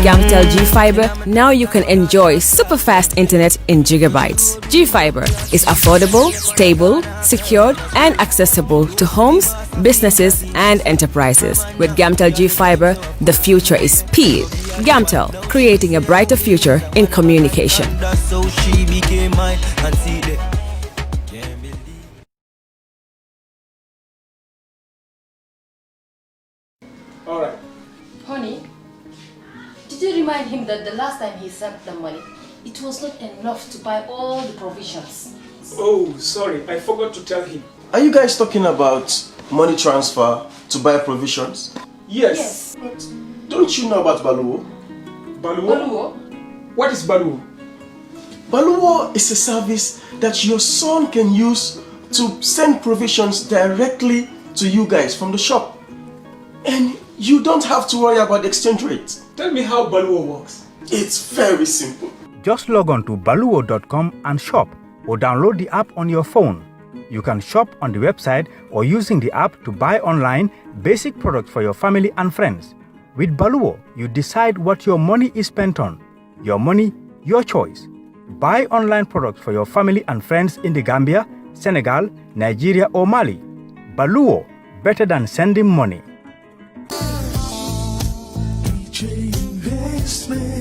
Gamtel G Fiber, now you can enjoy super fast internet in gigabytes. G Fiber is affordable, stable, secured, and accessible to homes, businesses, and enterprises. With Gamtel G Fiber, the future is speed. Gamtel, creating a brighter future in communication. All right. Honey, did you remind him that the last time he sent the money, it was not enough to buy all the provisions? Oh, sorry, I forgot to tell him. Are you guys talking about money transfer to buy provisions? Yes. But don't you know about Baluwo? Baluwo? What is Baluwo? Baluwo is a service that your son can use to send provisions directly to you guys from the shop. And you don't have to worry about the exchange rate. Tell me how Baluwo works. It's very simple. Just log on to baluwo.com and shop, or download the app on your phone. You can shop on the website or using the app to buy online basic products for your family and friends. With Baluwo, you decide what your money is spent on. Your money, your choice. Buy online products for your family and friends in the Gambia, Senegal, Nigeria or Mali. Baluwo, better than sending money.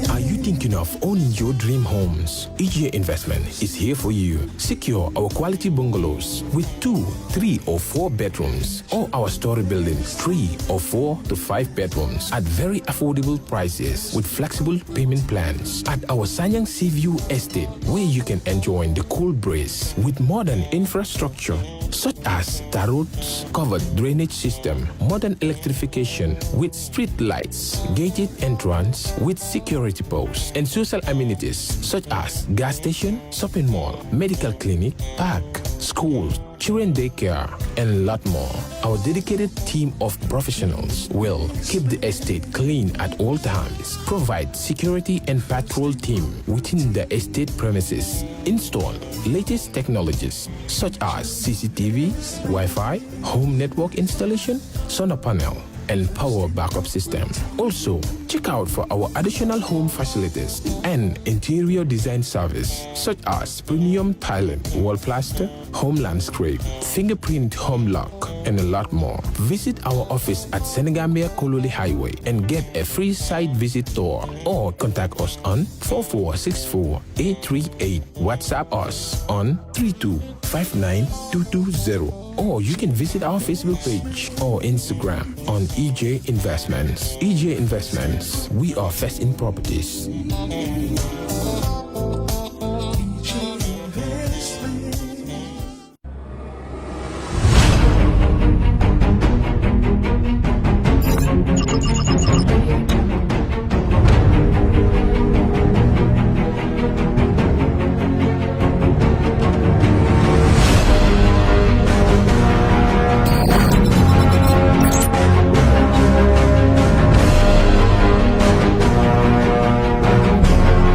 Are you thinking of owning your dream homes? EJ Investment is here for you. Secure our quality bungalows with 2, 3 or 4 bedrooms, or our story buildings 3 or 4 to 5 bedrooms at very affordable prices with flexible payment plans at our Sanyang Seaview Estate, where you can enjoy the cool breeze with modern infrastructure such as tar roads, covered drainage system, modern electrification with street lights, gated entrance with security posts, and social amenities such as gas station, shopping mall, medical clinic, park, schools, children daycare, and a lot more. Our dedicated team of professionals will keep the estate clean at all times, provide security and patrol team within the estate premises, install latest technologies such as CCTV, Wi-Fi, home network installation, solar panel, and power backup system. Also, check out for our additional home facilities and interior design service such as premium tiling, wall plaster, home landscape, fingerprint home lock, and a lot more. Visit our office at Senegambia Kololi Highway and get a free site visit tour, or contact us on 4464-838. WhatsApp us on 3259220. Or you can visit our Facebook page or Instagram on EJ Investments. EJ Investments, we are first in properties.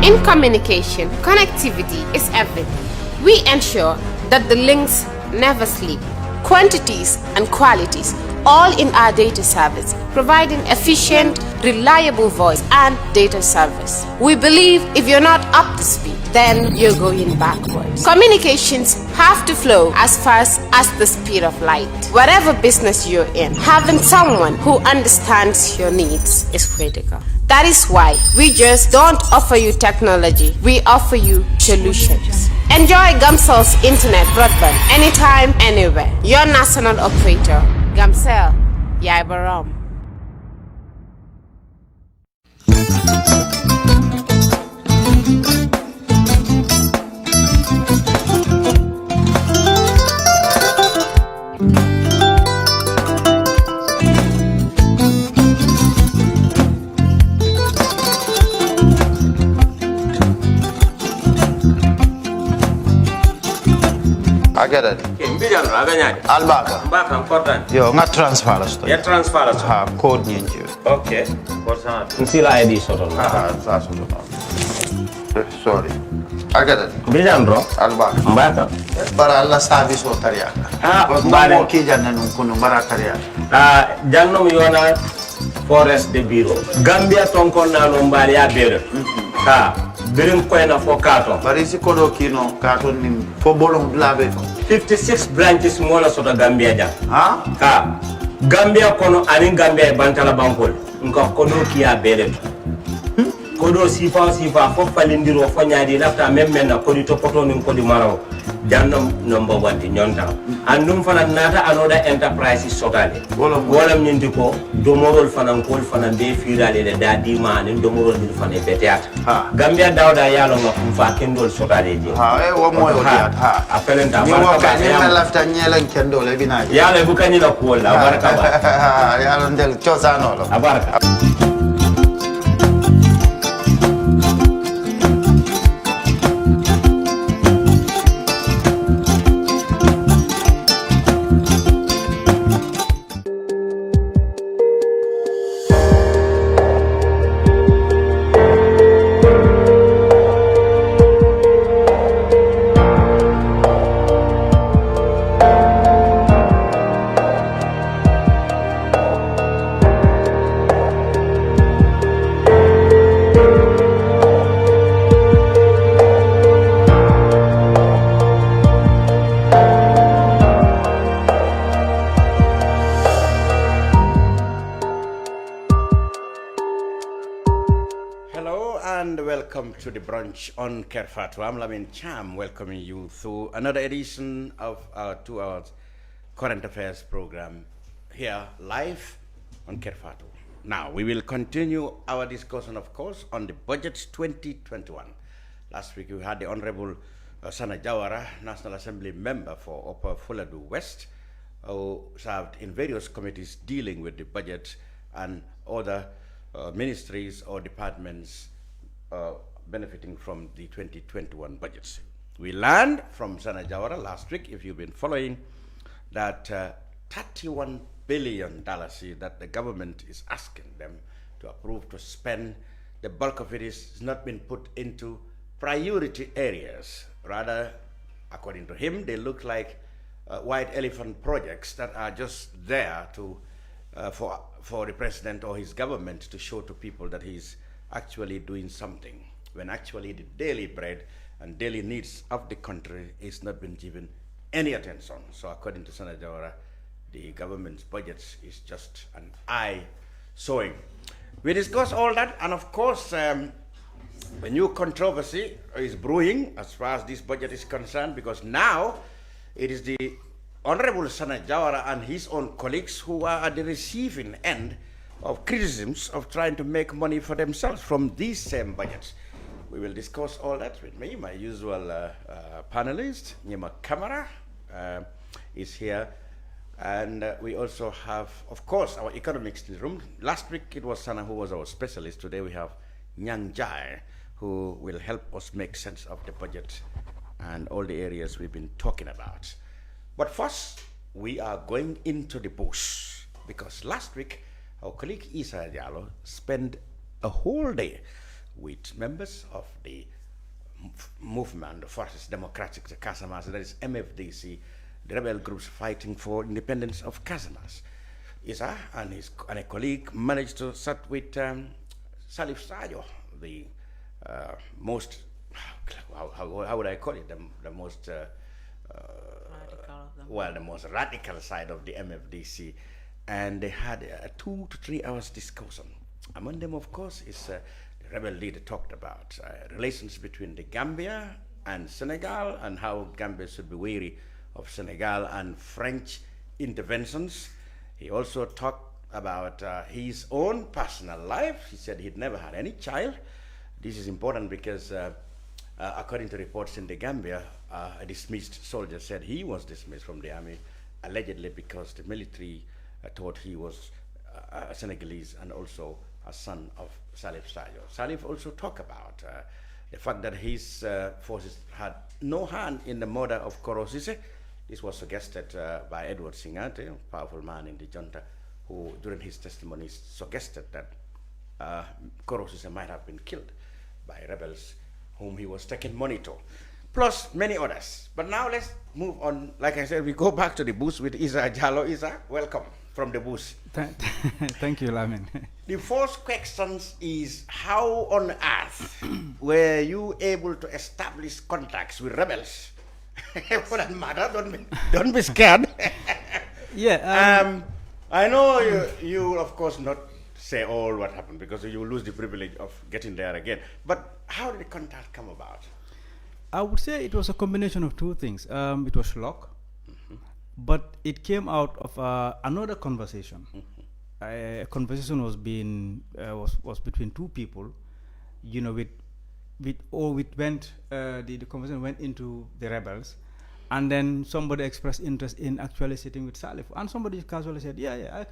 In communication, connectivity is everything. We ensure that the links never sleep. Quantities and qualities, all in our data service, providing efficient, reliable voice and data service. We believe if you're not up to speed, then you're going backwards. Communications have to flow as fast as the speed of light. Whatever business you're in, having someone who understands your needs is critical. That is why we just don't offer you technology, we offer you solutions. Enjoy Gamcel's internet broadband anytime, anywhere. Your national operator, Gamcel, Yaibaram. I get it. Mbijan aganya. Albaka. Mbaka important. Yo, nga transfer la sto. Ya transfer la sto. Ha, code nyingi. Okay. Kosa. Nsila ID soto. Ah, sa soto. Sorry. I get it. Mbijan bro. Albaka. Mbaka. Bara alla service o tariya. Ah, bare ki janna nun kunu bara tariya. Janno mi yona forest de biro Gambia tonkon na no mbali ya bere ha birin ko na fo kato Barisi kodo kino kato nim fo bolong blabe 56 branches mola sota Gambia jam ha Gambia kono ani Gambia bantala bankol nko kono kiya bere kodo sifa fo falindiro fo nyaadi lafta même na kodi to poto nin kodi maraw jannom number 1 di nyonta andum fana nata anoda enterprise sotale wala nyindi ko domorol fana kol fana be firale de dadi ma ni domorol ni fana be teata Gambia dawda yalo ngam fa kendol sotale di wo moyo diat apelenta ni waka ni lafta nyelen kendol e binaji yalo bu kanyi la ko la baraka ba yalo ndel chosano lo abaraka. To the brunch on Kerr Fatou. I'm Lamin Cham, welcoming you through another edition of our 2 hours current affairs program here live on Kerr Fatou. Now, we will continue our discussion, of course, on the budget 2021. Last week, we had the Honorable Sana Jawara, National Assembly member for Upper Fuladu West, who served in various committees dealing with the budget and other ministries or departments benefiting from the 2021 budgets. We learned from Sana Jawara last week, if you've been following, that $31 billion that the government is asking them to approve to spend, the bulk of it is not been put into priority areas. Rather, according to him, they look like white elephant projects that are just there to for the president or his government to show to people that he's actually doing something, when actually the daily bread and daily needs of the country is not been given any attention. So according to Senator Jawara, the government's budget is just an eye sewing. We discussed all that, and of course, a new controversy is brewing as far as this budget is concerned, because now it is the Honorable Senator Jawara and his own colleagues who are at the receiving end of criticisms of trying to make money for themselves from these same budgets. We will discuss all that with me. My usual panelist, Nyima Kamara, is here. And we also have, of course, our economics in the room. Last week it was Sana who was our specialist. Today we have Nyang, who will help us make sense of the budget and all the areas we've been talking about. But first, we are going into the bush, because last week our colleague Essa Jallow spent a whole day with members of the movement, the Forces Democratic de Casamance, that is MFDC, the rebel groups fighting for independence of Casamance. Essa and a colleague managed to sit with Sarjo, the most, how would I call it, the most, the most radical side of the MFDC, and they had a 2 to 3 hours discussion. Among them, of course, is the rebel leader talked about relations between the Gambia and Senegal, and how Gambia should be wary of Senegal and French interventions. He also talked about his own personal life. He said he'd never had any child. This is important because according to reports in the Gambia, a dismissed soldier said he was dismissed from the army, allegedly because the military thought he was a Senegalese and also a son of Sarjo. Salif also talked about the fact that his forces had no hand in the murder of Korosise. This was suggested by Edward Singate, a powerful man in the junta, who during his testimony suggested that Korosise might have been killed by rebels whom he was taking money to, plus many others. But now let's move on. Like I said, we go back to the booth with Essa Jallow. Essa, welcome from the booth. Thank you, Lamin. The first question is, how on earth were you able to establish contacts with rebels? For that matter, don't be scared. Yeah. I know you of course not say all what happened because you lose the privilege of getting there again. But how did the contact come about? I would say it was a combination of two things. It was luck, but it came out of another conversation. A conversation was between two people, you know, the conversation went into the rebels, and then somebody expressed interest in actually sitting with Salifu, and somebody casually said, yeah,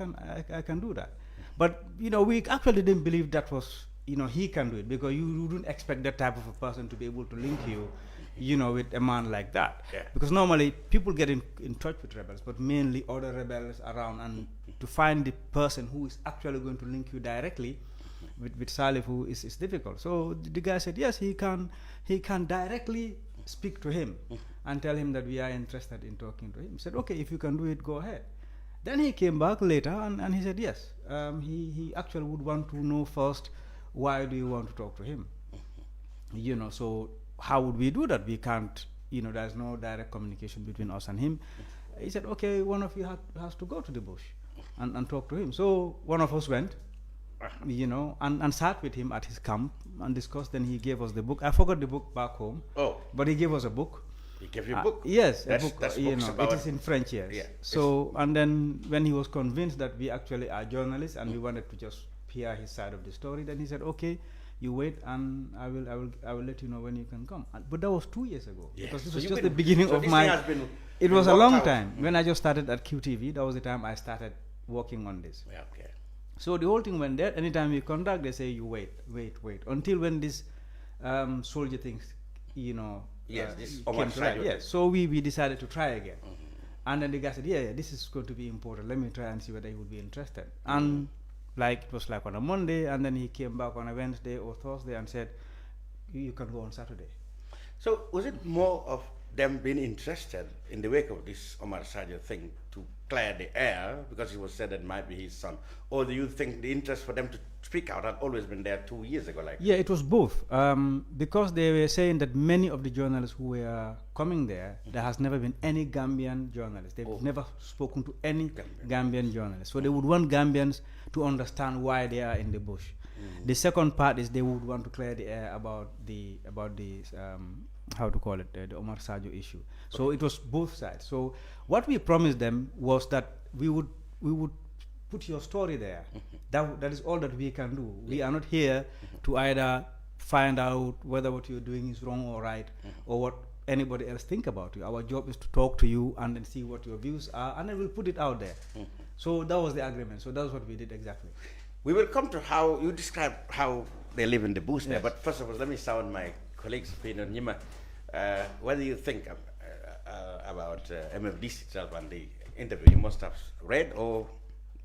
I can do that. But you know, we actually didn't believe that was, you know, he can do it, because you wouldn't expect that type of a person to be able to link you, you know, with a man like that. Yeah. Because normally people get in touch with rebels, but mainly other rebels around, and to find the person who is actually going to link you directly with Salifu is difficult. So the guy said, yes, he can directly speak to him and tell him that we are interested in talking to him. He said, okay, if you can do it, go ahead. Then he came back later and he said, yes, he actually would want to know first, why do you want to talk to him? You know, so how would we do that? We can't, you know, there's no direct communication between us and him. He said, okay, one of you has to go to the bush and talk to him. So one of us went, you know, and sat with him at his camp and discussed. Then he gave us the book. I forgot the book back home. Oh. But he gave us a book. He gave you a book? Yes, that's, a book. That's you books know, about it is in French, yes. Yeah, so, and then when he was convinced that we actually are journalists and we wanted to just hear his side of the story, then he said, okay, you wait and I will let you know when you can come. But that was 2 years ago. Yes. Because this So was just the beginning of my... It was a long time. When I just started at QTV, that was the time I started working on this. Yeah, okay. So the whole thing went there. Anytime we contact, they say, you wait. Until when this soldier things, you know... Yes, this came to life. Yes. So we decided to try again. And then the guy said, yeah, this is going to be important. Let me try and see whether he would be interested. And like it was like on a Monday, and then he came back on a Wednesday or Thursday and said, you can go on Saturday. So was it more of them being interested in the wake of this Omar Sarjo thing to clear the air, because it was said that might be his son? Or do you think the interest for them to speak out had always been there 2 years ago? Yeah, it was both. Because they were saying that many of the journalists who were coming there, there has never been any Gambian journalist. They've never spoken to any Gambian journalist. So they would want Gambians to understand why they are in the bush. The second part is they would want to clear the air about the how to call it, the Omar Sarjo issue. So it was both sides. So what we promised them was that we would put your story there. That is all that we can do. We are not here to either find out whether what you're doing is wrong or right, or what anybody else think about you. Our job is to talk to you and then see what your views are, and then we'll put it out there. So that was the agreement. So that's what we did exactly. We will come to how you describe how they live in the bush there. But first of all, let me sound my colleague's opinion. Njie, what do you think about MFDC itself and the interview? You must have read or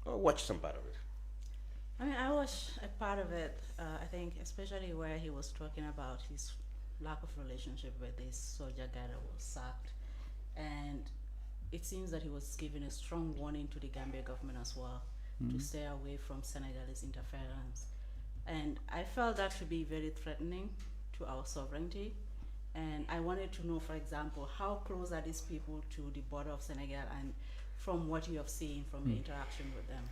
watched some part of it. I mean, I watched a part of it. I think especially where he was talking about his lack of relationship with this soldier guy that was sacked, and it seems that he was giving a strong warning to the Gambia government as well to stay away from Senegalese interference. And I felt that to be very threatening to our sovereignty. And I wanted to know, for example, how close are these people to the border of Senegal, and from what you have seen from the interaction with them,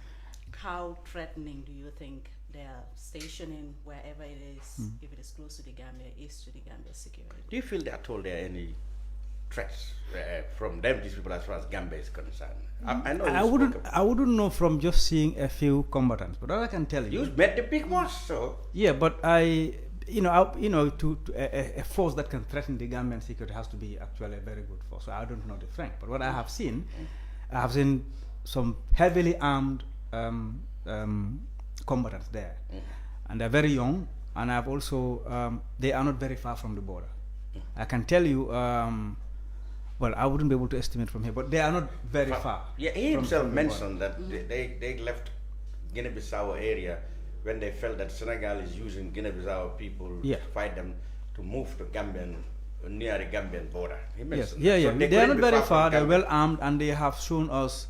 how threatening do you think their stationing, wherever it is, if it is close to the Gambia, is to the Gambia's security? Do you feel that at all there are any threats from them, these people, as far as Gambia is concerned? I know I wouldn't know from just seeing a few combatants, but all I can tell you. You met the big ones, so. Yeah, but a force that can threaten the Gambian security has to be actually a very good force. So I don't know the strength, but what I have seen some heavily armed combatants there, and they're very young, and I've also they are not very far from the border. I can tell you. Well, I wouldn't be able to estimate from here, but they are not very far. Yeah, he himself mentioned that they left Guinea-Bissau area when they felt that Senegal is using Guinea-Bissau people to fight them to move to near the Gambian border. He mentioned yes. So they are not very far. They're well armed, and they have shown us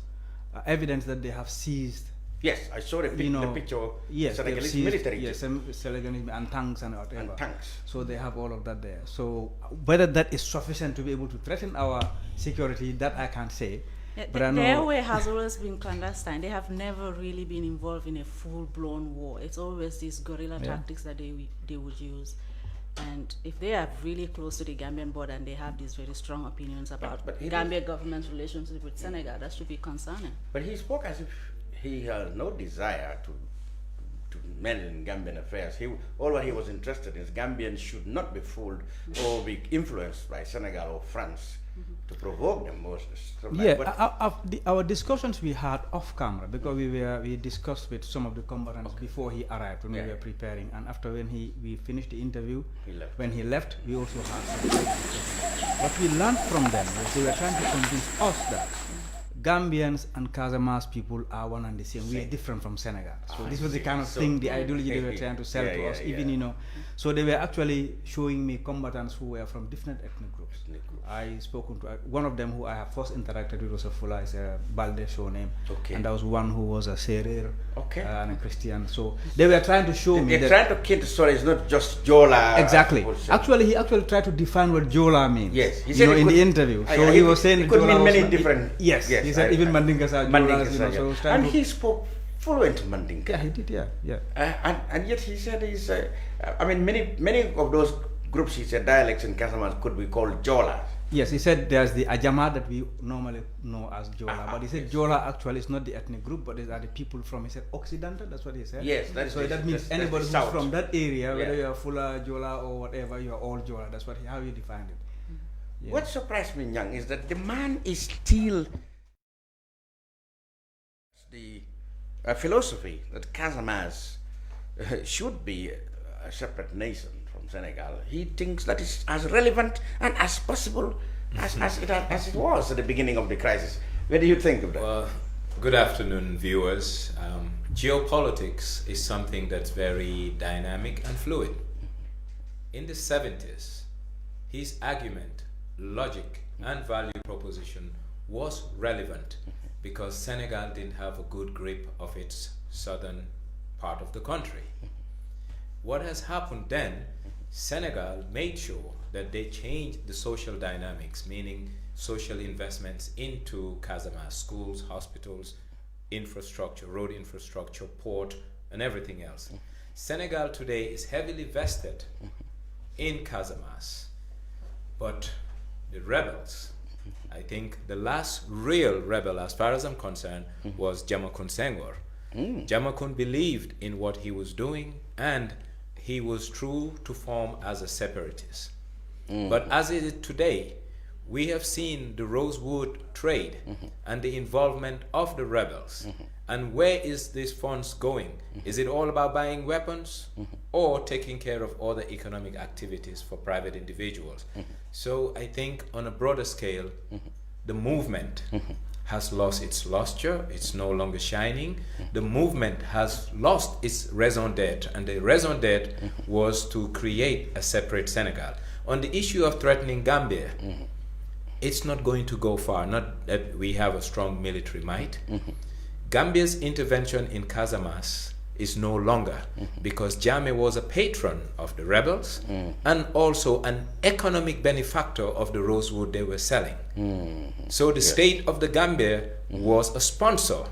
evidence that they have seized Yes, I saw the picture. Yes, Senegalese military. Yes, Senegalese and tanks and whatever. And tanks. So they have all of that there. So whether that is sufficient to be able to threaten our security, that I can't say. Yeah, but I know their way has always been clandestine. They have never really been involved in a full-blown war. It's always these guerrilla tactics that they would use. And if they are really close to the Gambian border and they have these very strong opinions about Gambia government's relationship with Senegal, that should be concerning. But he spoke as if he had no desire to meddle in Gambian affairs. All what he was interested in is Gambians should not be fooled or be influenced by Senegal or France to provoke them most. Our discussions we had off camera, because we discussed with some of the combatants before he arrived when we were preparing, and after we finished the interview, when he left, we also had some discussions. What we learned from them was they were trying to convince us that Gambians and Casamance people are one and the same. We are different from Senegal. So this was the kind of thing, the ideology they were trying to sell to us. So they were actually showing me combatants who were from different ethnic groups. I spoken to one of them who I have first interacted with was a Fula, is a Balde show name, and there was one who was a Serer and a Christian. So they were trying to show me. They're trying to kid the story. It's not just Jola. Exactly. Actually, he tried to define what Jola means. Yes, he said in the interview. So he was saying it could mean many different. Yes. He said even Mandinkas are Jolas. And he spoke fluent Mandinka. Yeah, he did. Yeah. And yet he said he's. Many of those groups, he said, dialects in Casamance could be called Jola. Yes, he said there's the Ajama that we normally know as Jola, but he said Jola actually is not the ethnic group, but these are the people from, he said, Occidental, that's what he said. Yes, that means anybody who's from that area, whether you're Fula, Jola, or whatever, you're all Jola. That's how he defined it. Yeah. What surprised me, Nyang, is that the man is still the philosophy that Casamance should be a separate nation from Senegal. He thinks that is as relevant and as possible as it was at the beginning of the crisis. What do you think of that? Well, good afternoon, viewers. Geopolitics is something that's very dynamic and fluid. In the 70s, his argument, logic, and value proposition was relevant because Senegal didn't have a good grip of its southern part of the country. What has happened then, Senegal made sure that they changed the social dynamics, meaning social investments into Casamance, schools, hospitals, infrastructure, road infrastructure, port, and everything else. Senegal today is heavily vested in Casamance, but the rebels, I think the last real rebel, as far as I'm concerned, was Jamakun Senghor. Jamakun believed in what he was doing, and he was true to form as a separatist. But as it is today, we have seen the rosewood trade and the involvement of the rebels. And where is these funds going? Is it all about buying weapons or taking care of other economic activities for private individuals? So I think on a broader scale, the movement has lost its luster, it's no longer shining. The movement has lost its raison d'etre, and the raison d'etre was to create a separate Senegal. On the issue of threatening Gambia, it's not going to go far, not that we have a strong military might. Gambia's intervention in Casamance is no longer because Jammeh was a patron of the rebels and also an economic benefactor of the rosewood they were selling. So the state of the Gambia was a sponsor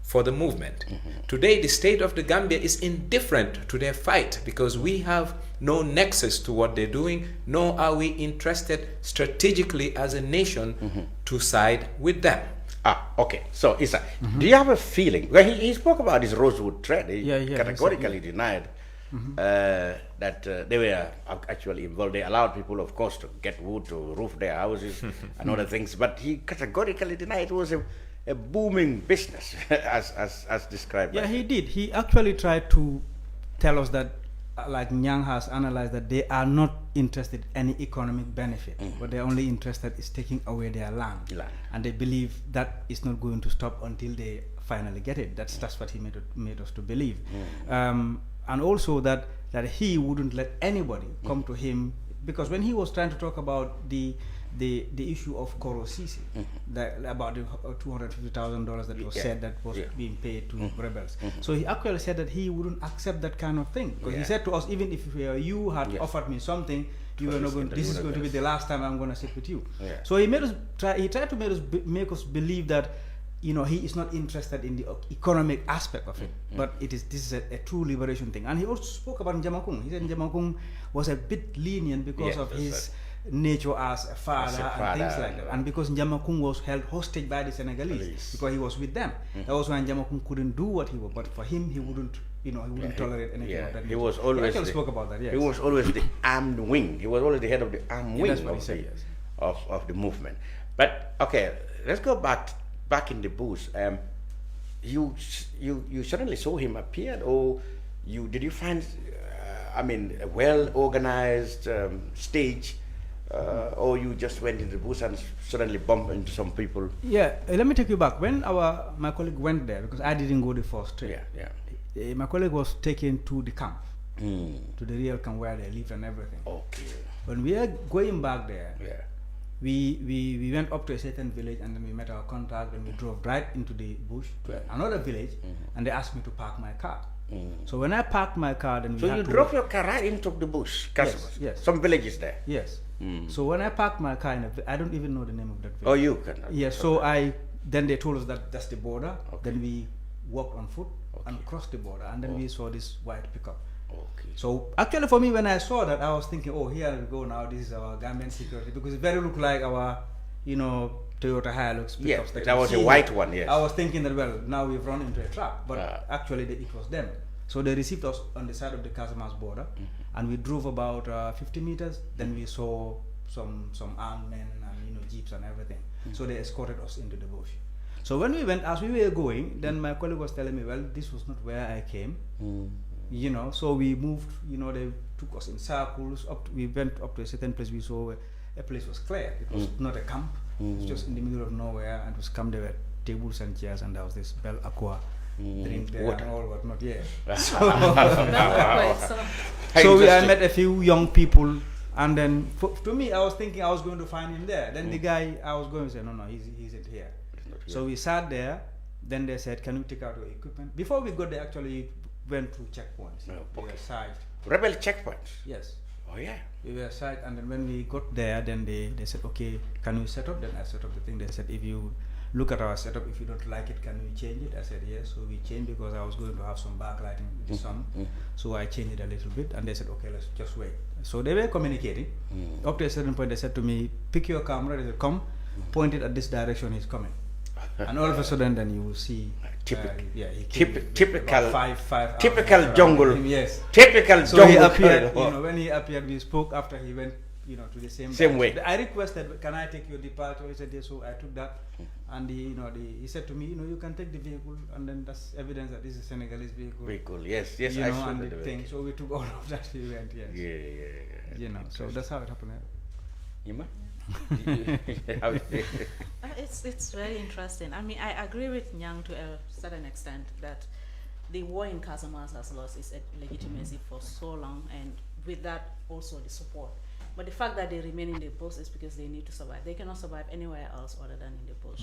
for the movement. Today, the state of the Gambia is indifferent to their fight because we have no nexus to what they're doing, nor are we interested strategically as a nation to side with them. Okay. So, Essa, do you have a feeling? Well, he spoke about this rosewood trade. He categorically denied that they were actually involved. They allowed people, of course, to get wood to roof their houses and other things, but he categorically denied it was a booming business, as described. Yeah, he did. He actually tried to tell us that, like Nyang has analyzed, that they are not interested in any economic benefit. What they're only interested is taking away their land. And they believe that is not going to stop until they finally get it. That's what he made us to believe. And also that he wouldn't let anybody come to him because when he was trying to talk about the issue of Korosisi, that about the $250,000 that was said that was being paid to rebels. So he actually said that he wouldn't accept that kind of thing, because he said to us, even if you had offered me something, you were not going. This is going to be the last time I'm going to sit with you. So he made us try. He tried to make us believe that, you know, he is not interested in the economic aspect of it, but this is a true liberation thing. And he also spoke about Njamakung. He said Njamakung was a bit lenient because of his nature as a father and things like that, and because Njamakung was held hostage by the Senegalese because he was with them. That was why Njamakung couldn't do what he was. But for him, he wouldn't. You know, he wouldn't tolerate anything of that. He was always. He spoke about that. Yes. He was always the armed wing. He was always the head of the armed wing of the movement. But okay, let's go back in the bush. You suddenly saw him appear, or did you find a well organized stage, or you just went into the bush and suddenly bumped into some people? Yeah, let me take you back. When my colleague went there, because I didn't go the first trip. My colleague was taken to the camp, to the real camp where they lived and everything. Okay. When we are going back there, we went up to a certain village, and then we met our contact, and we drove right into the bush to another village, and they asked me to park my car. So when I parked my car, then you drove your car right into the bush? Yes. Some villages there? Yes. So when I parked my car I don't even know the name of that village. Oh, you cannot? Yes. So then they told us that that's the border. Then we walked on foot and crossed the border, and then we saw this white pickup. So actually for me, when I saw that, I was thinking, oh, here we go now, this is our Gambian security, because it very looked like our, Toyota Hilux pickups. Yeah, that was a white one, yes. I was thinking that, well, now we've run into a trap, but actually it was them. So they received us on the side of the Casamance border, and we drove about 50 meters, then we saw some armed men and, jeeps and everything. So they escorted us into the bush. So when we went, as we were going, then my colleague was telling me, well, this was not where I came. So we moved, they took us in circles. We went up to a certain place. We saw a place was clear. It was not a camp. It was just in the middle of nowhere, and it was come. There were tables and chairs, and there was this Bell Aqua drink there and all whatnot. Yeah. So I met a few young people, and then to me, I was thinking I was going to find him there. Then the guy I was going to say, no, he's isn't here. So we sat there. Then they said, can we take out your equipment? Before we got there, actually went through checkpoints. We were sized. Rebel checkpoints? Yes. Oh, yeah. We were sized, and then when we got there, then they said, okay, can we set up? Then I set up the thing. They said, if you look at our setup, if you don't like it, can we change it? I said, yes. So we changed, because I was going to have some backlighting with the sun. So I changed it a little bit, and they said, okay, let's just wait. So they were communicating. Up to a certain point, they said to me, pick your camera. They said, come, point it at this direction, he's coming. And all of a sudden, then you will see typical jungle. Yes. Typical so jungle. He appeared, when he appeared, we spoke after he went, to the same way. I requested, can I take your departure? He said, yes. So I took that, and he said to me, you can take the vehicle, and then that's evidence that this is a Senegalese vehicle. Yes. I saw the thing. So we took all of that. We went. Yes. Yeah. So that's how it happened. It's very interesting. I mean, I agree with Nyang to a certain extent that the war in Casamance has lost its legitimacy for so long, and with that also the support. But the fact that they remain in the bush is because they need to survive. They cannot survive anywhere else other than in the bush.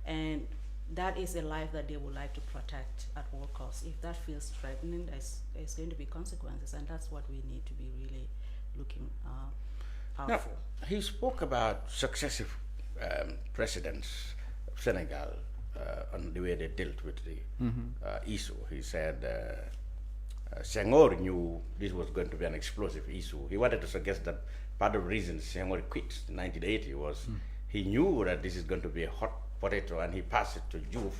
And that is a life that they would like to protect at all costs. If that feels threatening, there's going to be consequences, and that's what we need to be really looking powerful. Now, he spoke about successive presidents of Senegal on the way they dealt with the issue. He said Senghor knew this was going to be an explosive issue. He wanted to suggest that part of the reason Senghor quit in 1980 was he knew that this is going to be a hot potato, and he passed it to Diouf.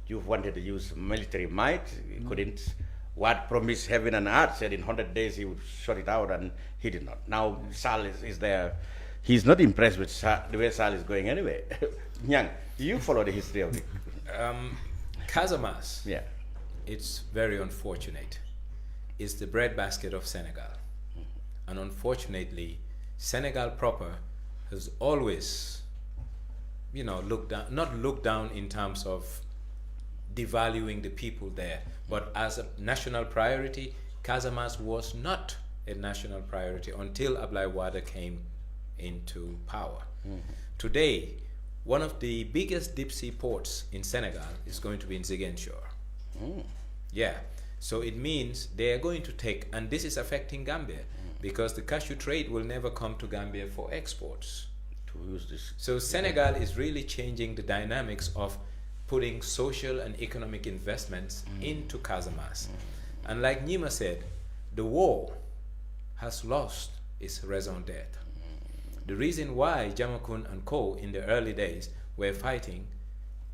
Diouf wanted to use military might. He couldn't. What promised heaven and earth, said in 100 days he would shut it out, and he did not. Now Sall is there. He's not impressed with the way Sall is going anyway. Nyang, do you follow the history of the Casamance? Yeah. It's very unfortunate. It's the breadbasket of Senegal. And unfortunately, Senegal proper has always, not looked down in terms of devaluing the people there, but as a national priority, Casamance was not a national priority until Ablaye Wade came into power. Today, one of the biggest deep sea ports in Senegal is going to be in Ziguinchor. Yeah, so it means they are going to take, and this is affecting Gambia because the cashew trade will never come to Gambia for exports. To use this. So Senegal is really changing the dynamics of putting social and economic investments into Casamance. And like Nima said, the war has lost its raison d'etre. The reason why Jamakun and Co. in the early days were fighting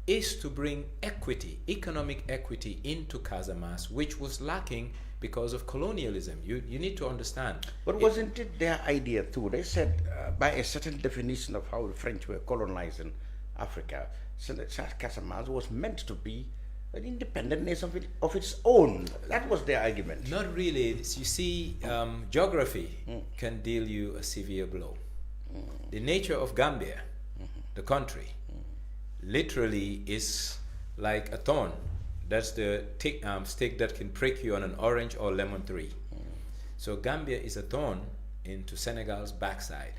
is to bring equity, economic equity into Casamance, which was lacking because of colonialism. You need to understand. But wasn't it their idea too? They said by a certain definition of how the French were colonizing Africa, Casamance was meant to be an independent nation of its own. That was their argument. Not really. You see, geography can deal you a severe blow. The nature of Gambia, the country, literally is like a thorn. That's the stick that can prick you on an orange or lemon tree. So Gambia is a thorn into Senegal's backside.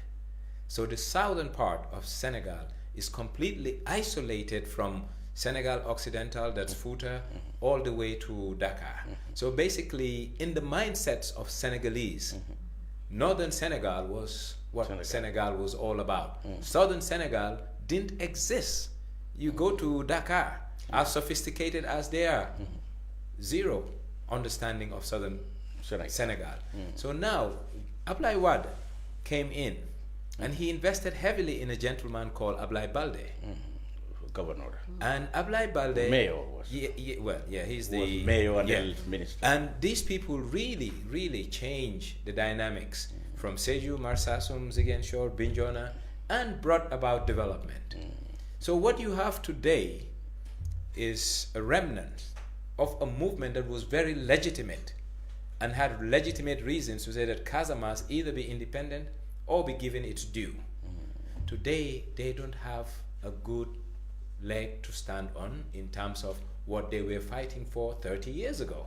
So the southern part of Senegal is completely isolated from Senegal Occidental, that's Fouta, all the way to Dakar. So basically, in the mindsets of Senegalese, northern Senegal was what Senegal was all about. Southern Senegal didn't exist. You go to Dakar, as sophisticated as they are, zero understanding of southern Senegal. So now, Ablaye Wade came in, and he invested heavily in a gentleman called Ablaye Balde. Governor. And Ablaye Balde... Mayor was. He's the... mayor and minister. And these people really, really change the dynamics from Seju, Marsassoum, Ziguinchor, Bignona, and brought about development. So what you have today is a remnant of a movement that was very legitimate and had legitimate reasons to say that Casamance either be independent or be given its due. Today, they don't have a good leg to stand on in terms of what they were fighting for 30 years ago.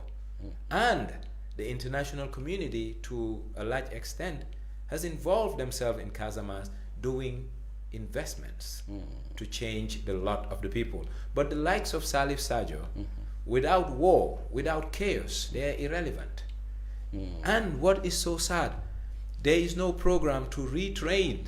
And the international community, to a large extent, has involved themselves in Casamance doing investments to change the lot of the people. But the likes of Salif Sarjo, without war, without chaos, they are irrelevant. And what is so sad, there is no program to retrain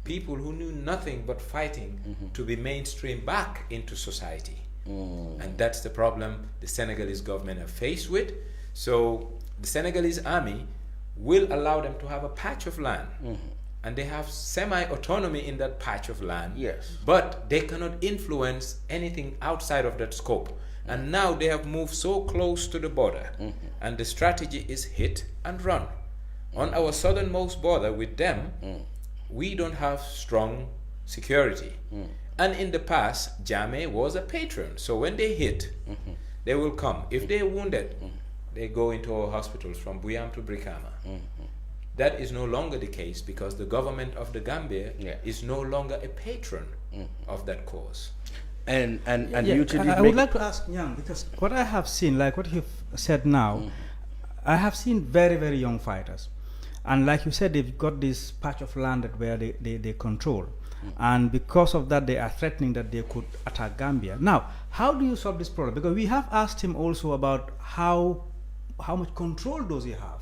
people who knew nothing but fighting to be mainstream back into society. And that's the problem the Senegalese government are faced with. So the Senegalese army will allow them to have a patch of land, and they have semi-autonomy in that patch of land. Yes. But they cannot influence anything outside of that scope. And now they have moved so close to the border, and the strategy is hit and run. On our southernmost border with them, we don't have strong security. And in the past, Jammeh was a patron. So when they hit, they will come. If they're wounded, they go into our hospitals from Buyam to Brikama. That is no longer the case because the government of the Gambia is no longer a patron of that cause. And I would like to ask Nyang, because what I have seen, like what you've said now, I have seen very, very young fighters. And like you said, they've got this patch of land where they control. And because of that, they are threatening that they could attack Gambia. Now, how do you solve this problem? Because we have asked him also about how much control does he have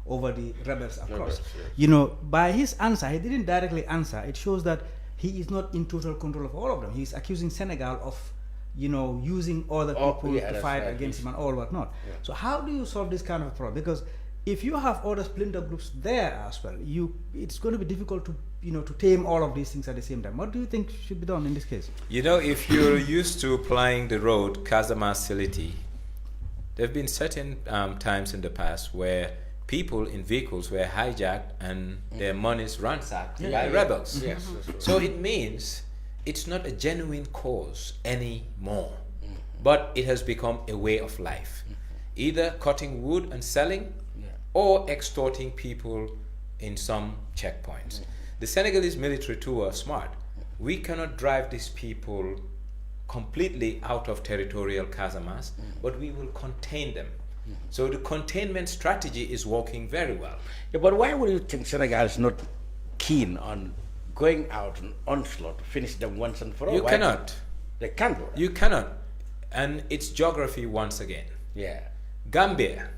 over the rebels across. Yes. You know, by his answer, he didn't directly answer. It shows that he is not in total control of all of them. He's accusing Senegal of, you know, using other people to fight against him and all whatnot. Yeah. So how do you solve this kind of a problem? Because if you have other splinter groups there as well, it's going to be difficult to, you know, to tame all of these things at the same time. What do you think should be done in this case? You know, if you're used to plying the road Casamance-Siliti, there have been certain times in the past where people in vehicles were hijacked and their monies ransacked by rebels. Yes. So it means it's not a genuine cause anymore, but it has become a way of life. Either cutting wood and selling, or extorting people in some checkpoints. The Senegalese military too are smart. We cannot drive these people completely out of territorial Casamance, but we will contain them. So the containment strategy is working very well. Yeah, but why would you think Senegal is not keen on going out an onslaught to finish them once and for all? You cannot. They can't do that. You cannot. And it's geography once again. Yeah. Gambia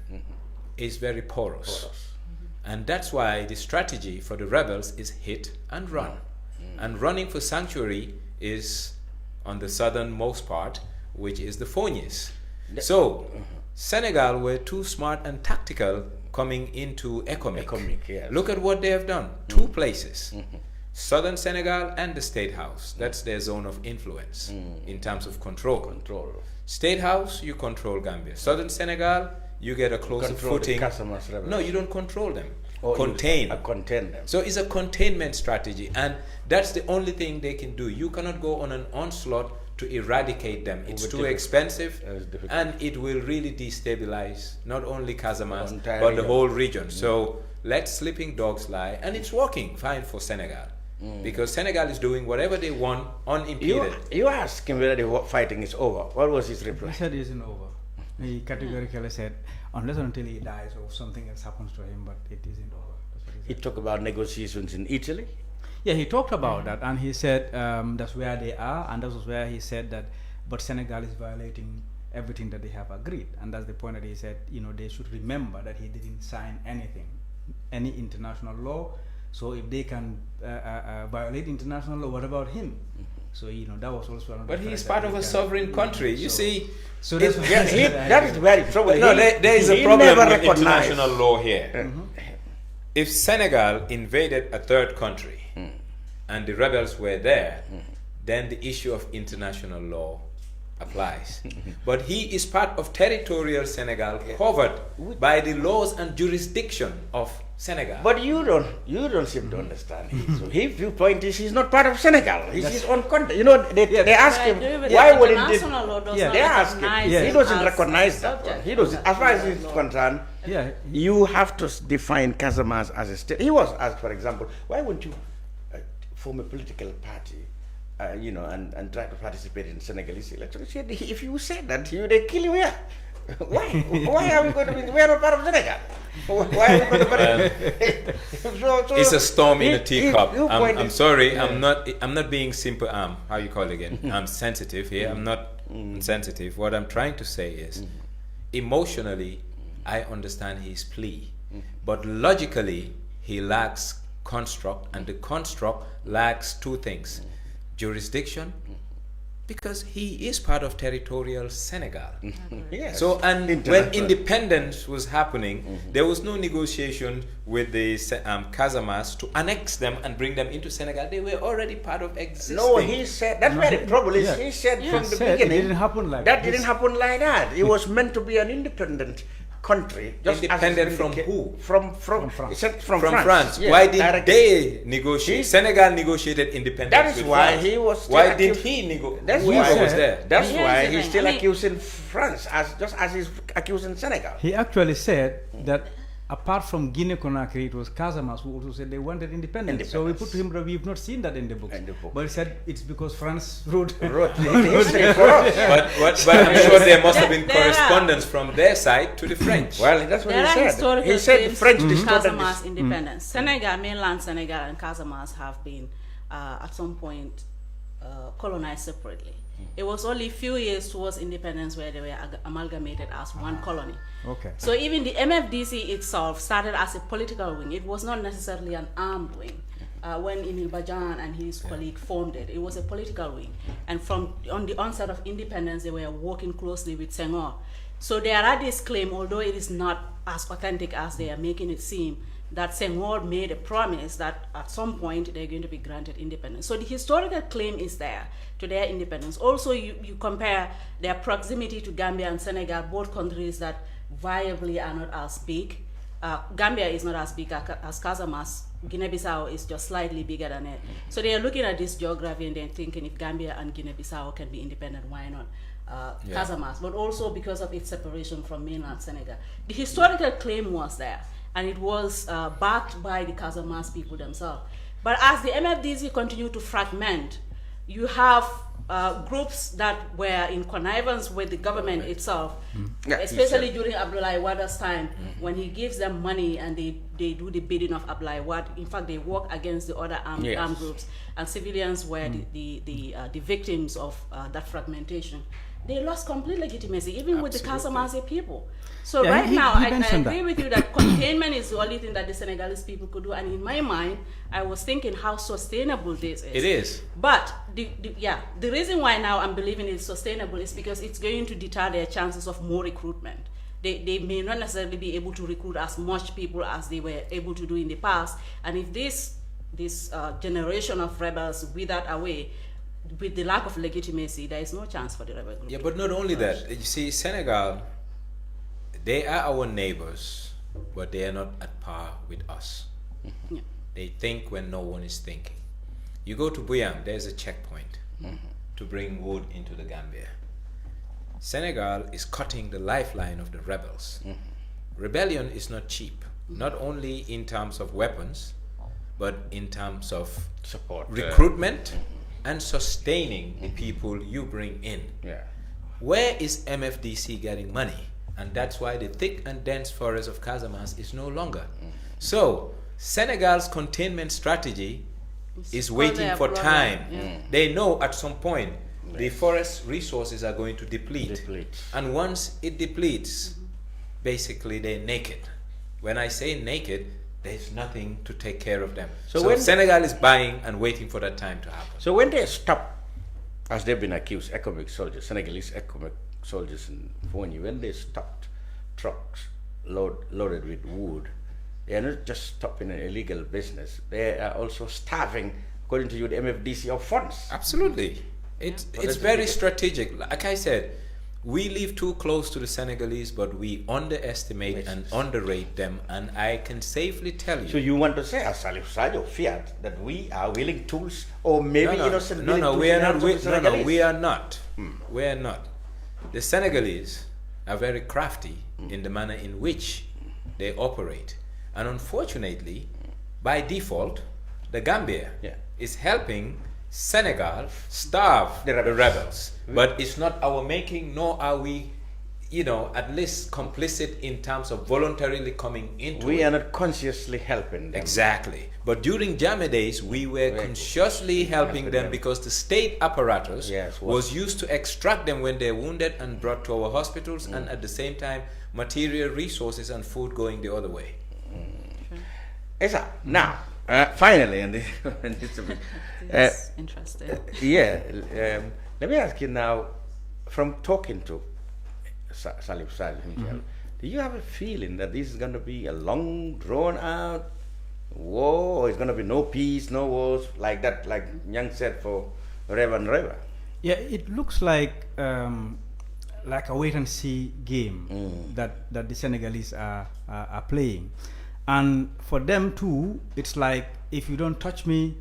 is very porous. And that's why the strategy for the rebels is hit and run. And running for sanctuary is on the southernmost part, which is the Fonies. So Senegal were too smart and tactical coming into Economic. Yes. Look at what they have done. Two places. Southern Senegal and the State House. That's their zone of influence in terms of control. State House, you control Gambia. Southern Senegal, you get a closer footing. No, you don't control them. Contain them. So it's a containment strategy, and that's the only thing they can do. You cannot go on an onslaught to eradicate them. It's too expensive, and it will really destabilize not only Casamance but the whole region. So let sleeping dogs lie, and it's working fine for Senegal. Because Senegal is doing whatever they want unimpeded. You asked him whether the fighting is over. What was his reply? He said it isn't over. He categorically said, unless until he dies or something else happens to him, but it isn't over. That's what He talked about negotiations in Italy. Yeah, he talked about that, and he said that's where they are, and that was where he said that, but Senegal is violating everything that they have agreed, and that's the point that he said, they should remember that he didn't sign anything, any international law. So if they can violate international law, what about him? So that was also another. But he's part of a sovereign country. You see, so that's that is very troubling. No, there is a problem with international law here. If Senegal invaded a third country and the rebels were there, then the issue of international law applies. But he is part of territorial Senegal covered by the laws and jurisdiction of Senegal. But you don't seem to understand. So his viewpoint is he's not part of Senegal. He's his own country. They ask him why wouldn't this? They ask him. He doesn't recognize that. He doesn't. As far as he's concerned, you have to define Casamance as a state. He was asked, for example, why wouldn't you form a political party? And try to participate in Senegalese elections. He said, if you say that, they kill you here. Why? Why are we going to be? We are not part of Senegal. Why are we going to it's a storm in a teacup. I'm sorry. I'm not being simple. How you call it again? I'm sensitive here. I'm not insensitive. What I'm trying to say is, emotionally, I understand his plea, but logically, he lacks construct, and the construct lacks two things. Jurisdiction, because he is part of territorial Senegal. Yes. So, and when independence was happening, there was no negotiation with the Casamance to annex them and bring them into Senegal. They were already part of existing. No, he said, that's where the trouble is. He said from the beginning, it didn't happen like that. Didn't happen like that. It was meant to be an independent country. Just independent from who? From France. From France. Yes, why did they negotiate? Senegal negotiated independence. That is with why France. he was. Why did he negotiate? That's why he was there. That's why he's still accusing France, just as he's accusing Senegal. He actually said that apart from Guinea-Conakry, it was Casamance who also said they wanted independence. So we put to him that we've not seen that in the books. But he said it's because France wrote the history for us. But I'm sure there must have been correspondence from their side to the French. Well, that's what he said. He said the French distorted Casamance independence. Senegal, mainland Senegal and Casamance have been at some point colonized separately. It was only a few years towards independence where they were amalgamated as one colony. Okay. So even the MFDC itself started as a political wing. It was not necessarily an armed wing. When Emile Badian and his colleague formed it, it was a political wing. And on the onset of independence, they were working closely with Senghor. So there are this claim, although it is not as authentic as they are making it seem, that Senghor made a promise that at some point they're going to be granted independence. So the historical claim is there to their independence. Also, you compare their proximity to Gambia and Senegal, both countries that viably are not as big. Gambia is not as big as Casamance. Guinea-Bissau is just slightly bigger than it. So they are looking at this geography and they're thinking if Gambia and Guinea-Bissau can be independent, why not Casamance? But also because of its separation from mainland Senegal. The historical claim was there, and it was backed by the Casamance people themselves. But as the MFDC continue to fragment, you have groups that were in connivance with the government itself, Yeah, especially during Abdoulaye Wade's time, when he gives them money and they do the bidding of Abdoulaye Wade. In fact, they work against the other armed groups, and civilians were the victims of that fragmentation. They lost complete legitimacy, even with the Casamance people. So right now, I agree with you that containment is the only thing that the Senegalese people could do. And in my mind, I was thinking how sustainable this is. It is. But the reason why now I'm believing it's sustainable is because it's going to deter their chances of more recruitment. They may not necessarily be able to recruit as much people as they were able to do in the past. And if this generation of rebels withered away, with the lack of legitimacy, there is no chance for the rebel group. Yeah, but not only that. You see, Senegal, they are our neighbors, but they are not at par with us. Yeah. They think when no one is thinking. You go to Buyam, there's a checkpoint to bring wood into the Gambia. Senegal is cutting the lifeline of the rebels. Rebellion is not cheap, not only in terms of weapons, but in terms of support, recruitment, and sustaining the people you bring in. Yeah. Where is MFDC getting money? And that's why the thick and dense forest of Casamance is no longer. So Senegal's containment strategy is waiting for time. They know at some point the forest resources are going to deplete. And once it depletes, basically they're naked. When I say naked, there's nothing to take care of them. So Senegal is buying and waiting for that time to happen. So when they stop, as they've been accused, economic soldiers, Senegalese economic soldiers in Fonyi, when they stopped trucks loaded with wood, they are not just stopping an illegal business, they are also starving, according to you, the MFDC of funds. Absolutely. It's very strategic. Like I said, we live too close to the Senegalese, but we underestimate and underrate them, and I can safely tell you. So you want to say, as Sarjo feared, that we are willing tools, or maybe innocent we are not. We are not. Hmm. We are not. The Senegalese are very crafty in the manner in which they operate, and unfortunately, by default, the Gambia is helping Senegal starve the rebels. But it's not our making, nor are we, at least complicit in terms of voluntarily coming into it. We are not consciously helping them. Exactly. But during Jammeh days, we were consciously helping them because the state apparatus was used to extract them when they're wounded and brought to our hospitals, and at the same time, material resources and food going the other way. Essa, now, finally, and this is interesting. Let me ask you now, from talking to Salifu himself, do you have a feeling that this is going to be a long, drawn-out war, or it's going to be no peace, no wars, like that, like Nyang said, for forever and ever? Yeah, it looks like a wait-and-see game that the Senegalese are playing. And for them too, it's like, if you don't touch me,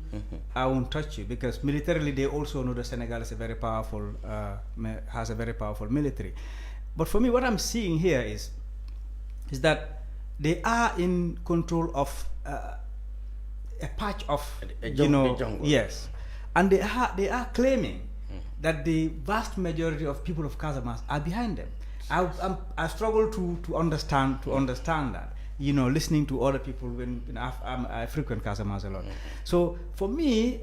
I won't touch you, because militarily they also know that Senegal is has a very powerful military. But for me, what I'm seeing here is that they are in control of a patch of jungle. Yes, and they are claiming that the vast majority of people of Casamance are behind them. I struggle to understand that. Listening to other people when I frequent Casamance a lot. So for me,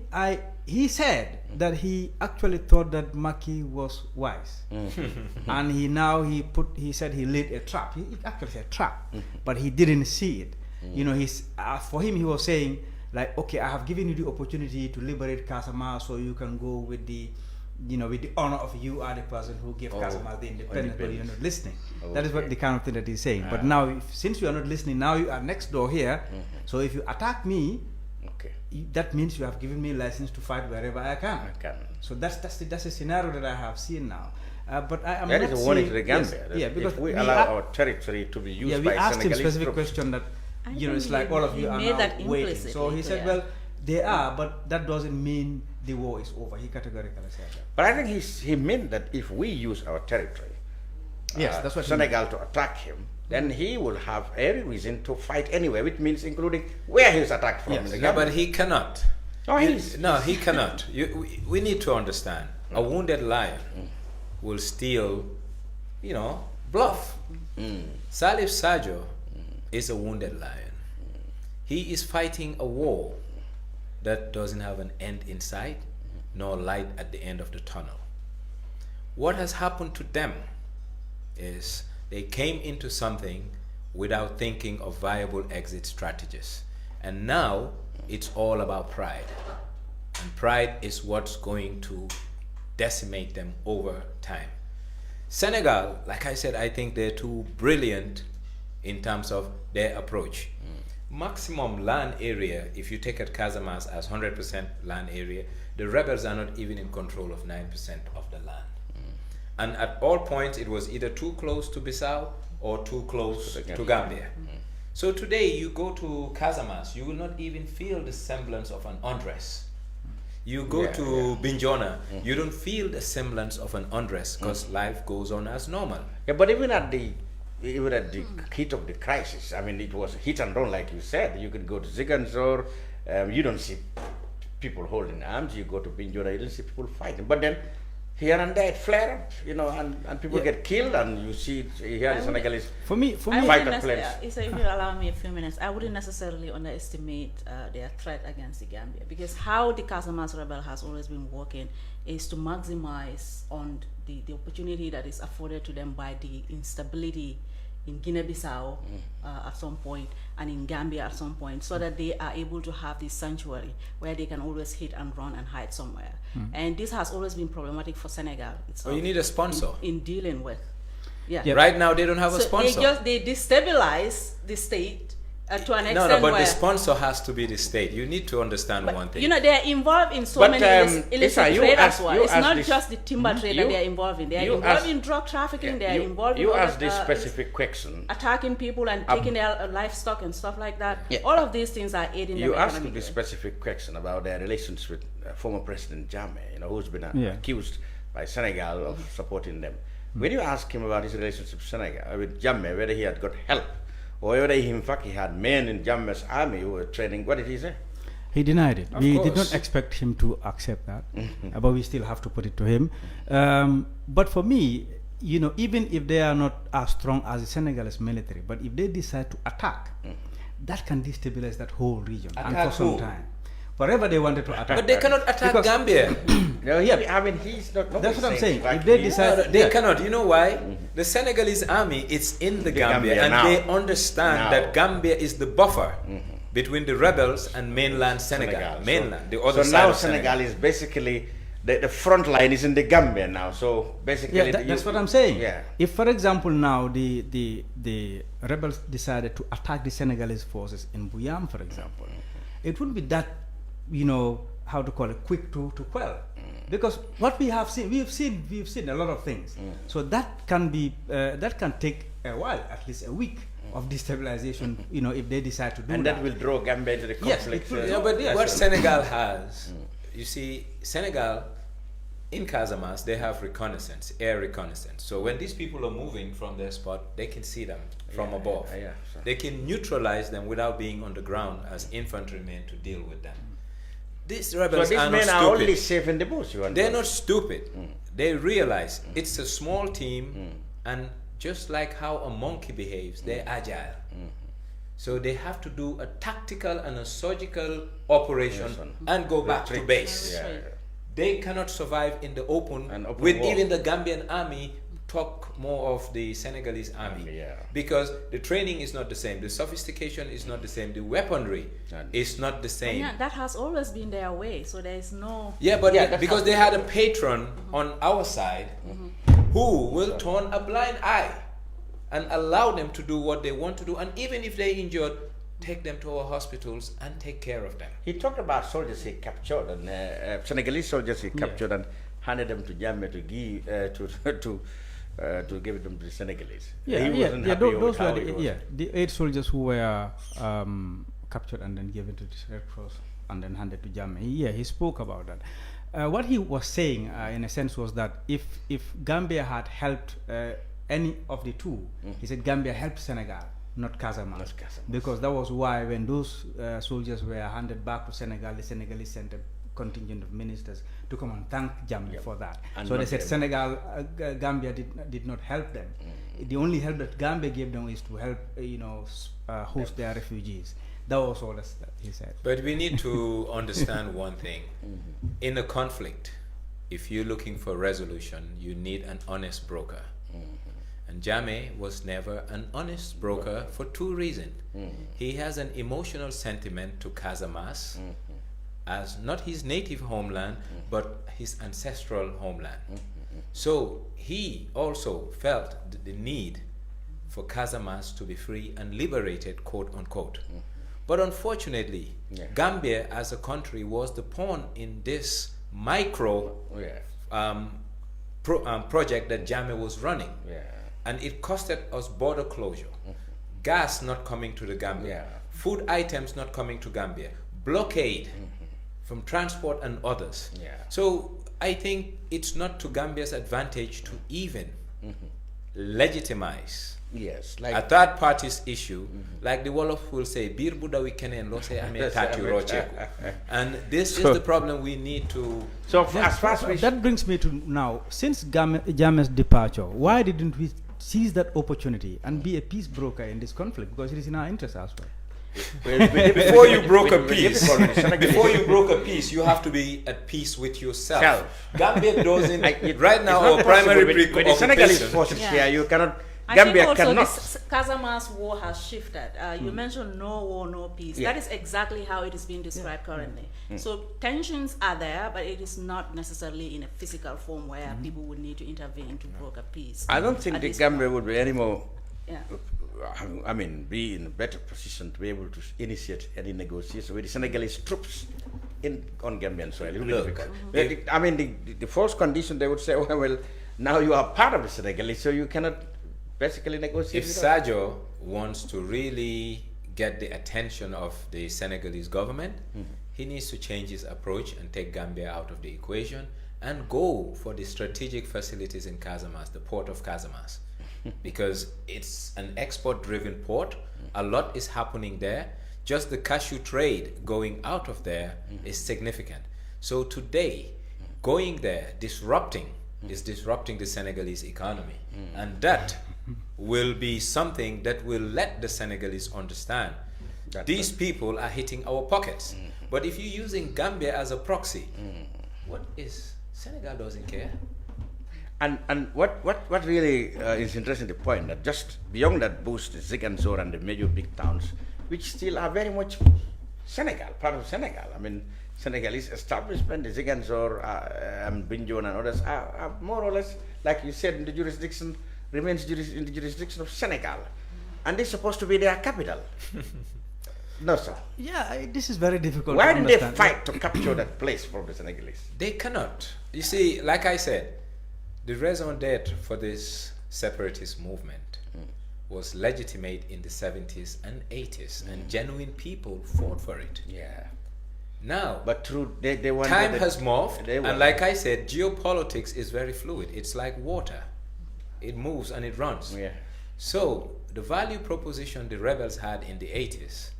he said that he actually thought that Macky was wise, and he said he laid a trap. He actually said trap, but he didn't see it. For him, he was saying like, okay, I have given you the opportunity to liberate Casamance, so you can go with the honor of you are the person who gave Casamance the independence, but you're not listening. That is what the kind of thing that he's saying. But now, since you are not listening, now you are next door here. So if you attack me, that means you have given me license to fight wherever I can. So that's the scenario that I have seen now. But I am that not is a warning to the Gambia. Because if we allow our territory to be used by we asked him a specific troops. question that it's like all of you are now waiting. So he said, well, they are, but that doesn't mean the war is over. He categorically said that. But I think he meant that if we use our territory, that's what Senegal to attack him, then he will have every reason to fight anywhere, which means including where he was attacked from. Yes. But he cannot. Oh, no, he cannot. We need to understand. A wounded lion will still, bluff. Salif Sarjo is a wounded lion. He is fighting a war that doesn't have an end in sight, nor light at the end of the tunnel. What has happened to them is they came into something without thinking of viable exit strategies. And now it's all about pride. And pride is what's going to decimate them over time. Senegal, like I said, I think they're too brilliant in terms of their approach. Maximum land area, if you take at Casamance as 100% land area, the rebels are not even in control of 9% of the land. And at all points, it was either too close to Bissau or too close to Gambia. So today, you go to Casamance, you will not even feel the semblance of an undress. You go to Bignona, you don't feel the semblance of an undress because life goes on as normal. Yeah, but even at the heat of the crisis, I mean, it was hit and run, like you said. You could go to Ziganzor, you don't see people holding arms. You go to Bignona, you don't see people fighting. But then here and there it flare up, and people get killed, and you see here the Senegalese fight at planes. If you allow me a few minutes, I wouldn't necessarily underestimate their threat against the Gambia, because how the Casamance rebel has always been working is to maximize on the opportunity that is afforded to them by the instability in Guinea-Bissau at some point and in Gambia at some point, so that they are able to have this sanctuary where they can always hit and run and hide somewhere. And this has always been problematic for Senegal. You need a sponsor in dealing with. Right now they don't have a sponsor. They destabilize the state to an extent. But the sponsor has to be the state. You need to understand one thing. They are involved in so many illicit trade as well. It's not just the timber trade that they are involved in. They are involved in drug trafficking. They are involved in asked this specific question. Attacking people and taking their livestock and stuff like that. All of these things are aiding them. You asked this specific question about their relations with former President Jammeh, who's been accused by Senegal of supporting them. When you ask him about his relationship with Jammeh, whether he had got help, or whether he had men in Jammeh's army who were training, what did he say? He denied it. We did not expect him to accept that, but we still have to put it to him. But for me, even if they are not as strong as the Senegalese military, but if they decide to attack, that can destabilize that whole region and for some time. Wherever they wanted to attack. But they cannot attack Gambia. He's not. That's what I'm saying. If they decide, they cannot. You know why? The Senegalese army is in the Gambia, and they understand that Gambia is the buffer between the rebels and mainland Senegal. The other side of Senegal is basically the front line is in the Gambia now. So basically, that's what I'm saying. Yeah. If, for example, now the rebels decided to attack the Senegalese forces in Buyam, for example, it wouldn't be that, how to call it, quick to quell, because what we have seen, we've seen a lot of things. So that can be that can take a while, at least a week of destabilization. If they decide to do that, and that will draw Gambia into the conflict. But what Senegal has, you see, Senegal in Casamance, they have reconnaissance, air reconnaissance. So when these people are moving from their spot, they can see them from above. They can neutralize them without being on the ground as infantrymen to deal with them. These rebels are not stupid. Are only safe in the bush. They're not stupid. They realize it's a small team, and just like how a monkey behaves, they're agile. So they have to do a tactical and a surgical operation and go back to base. They cannot survive in the open with war. Even the Gambian army talk more of the Senegalese army, because the training is not the same, the sophistication is not the same, the weaponry is not the same. That has always been their way, so there is no... because they had a patron on our side who will turn a blind eye and allow them to do what they want to do, and even if they're injured, take them to our hospitals and take care of them. He talked about soldiers he captured, and Senegalese soldiers he captured and handed them to Jammeh to give them to the Senegalese. Those were the 8 soldiers who were captured and then given to the Red Cross and then handed to Jammeh. He spoke about that. What he was saying, in a sense, was that if Gambia had helped any of the two, he said Gambia helped Senegal not Casamance. Not Casamance. Because that was why when those soldiers were handed back to Senegal, the Senegalese sent a contingent of ministers to come and thank Gambia for that. And so they said Senegal, Gambia did not help them. The only help that Gambia gave them is to help, host their refugees. That was all that he said. But we need to understand one thing. In a conflict, if you're looking for resolution, you need an honest broker. And Njie was never an honest broker for two reasons. He has an emotional sentiment to Casamance as not his native homeland, but his ancestral homeland. So he also felt the need for Casamance to be free and liberated, quote unquote. But unfortunately, Gambia as a country was the pawn in this micro project that Njie was running. And it costed us border closure, gas not coming to the Gambia, food items not coming to Gambia, blockade from transport and others. So I think it's not to Gambia's advantage to even legitimize like a third party's issue, like the Wolof will say, Bir Budawi Kenen lo se ame tatu rocheku. And this is the problem we need to. So as far as that brings me to now, since Njie's departure, why didn't we seize that opportunity and be a peace broker in this conflict? Because it is in our interest as well. Before you broke a peace, you have to be at peace with yourself. Gambia doesn't. Right now, our primary preoccupation. With the Senegalese forces here, you cannot. I Gambia think also cannot. this Casamance war has shifted. You mentioned no war, no peace. That is exactly how it is being described currently. So tensions are there, but it is not necessarily in a physical form where people would need to intervene to broker peace. I don't think the Gambia would be any more. Be in a better position to be able to initiate any negotiation with the Senegalese troops on Gambian soil. It will be difficult. The first condition they would say, well, now you are part of the Senegalese, so you cannot basically negotiate. If Sarjo wants to really get the attention of the Senegalese government, he needs to change his approach and take Gambia out of the equation and go for the strategic facilities in Casamance, the port of Casamance. Because it's an export-driven port. A lot is happening there. Just the cashew trade going out of there is significant. So today, going there, disrupting the Senegalese economy. And that will be something that will let the Senegalese understand these people are hitting our pockets. But if you're using Gambia as a proxy, Senegal doesn't care. And what really is interesting, the point that just beyond that boost, Ziguinchor and the major big towns, which still are very much Senegal, part of Senegal. Senegalese establishment, the Ziguinchor, Binjon and others are more or less, like you said, in the jurisdiction, remains in the jurisdiction of Senegal. And it's supposed to be their capital. No, sir. Yeah, this is very difficult. Why did they fight to capture that place from the Senegalese? They cannot. You see, like I said, the raison d'etre for this separatist movement was legitimate in the 70s and 80s, and genuine people fought for it. Now, but time has morphed, and like I said, geopolitics is very fluid. It's like water. It moves and it runs. So the value proposition the rebels had in the 80s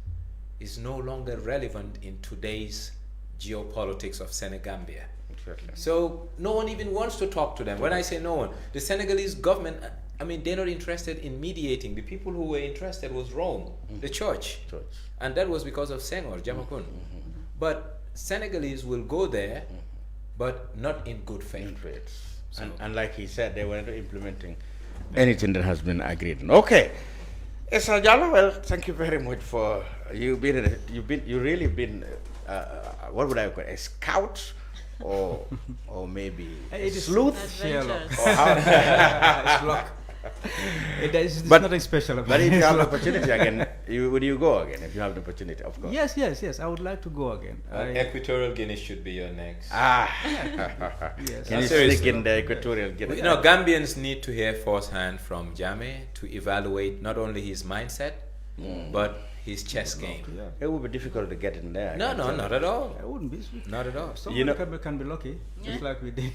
is no longer relevant in today's geopolitics of Senegambia. So no one even wants to talk to them. When I say no one, the Senegalese government, they're not interested in mediating. The people who were interested was Rome, the church. And that was because of Senghor, Jamakun. But Senegalese will go there, but not in good faith. So. And like he said, they weren't implementing anything that has been agreed on. Okay. Essa Jallow, well, thank you very much for you really been what would I call it, a scout or maybe a sleuth or how it's nothing special about it. But if you have the opportunity again, would you go again if you have the opportunity, of course? Yes, I would like to go again. Equatorial Guinea should be your next. Yes. Can you stick in the Equatorial Guinea? Gambians need to hear firsthand from Njie to evaluate not only his mindset, but his chess game. It would be difficult to get in there. No, not at all. It wouldn't be. Not at all. Someone can be lucky, just like we did.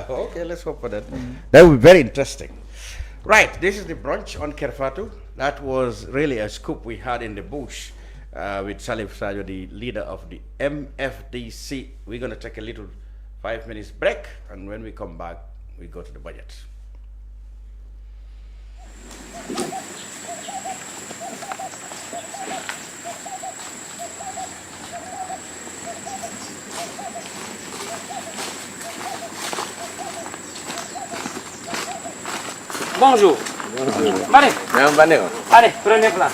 Okay, let's hope for that. That would be very interesting. Right, this is the brunch on Kerr Fatou. That was really a scoop we had in the bush with Salifu, Sarjo, the leader of the MFDC. We're going to take a little 5 minutes break, and when we come back, we go to the budget. Bonjour. Allez. Allez, prenez place.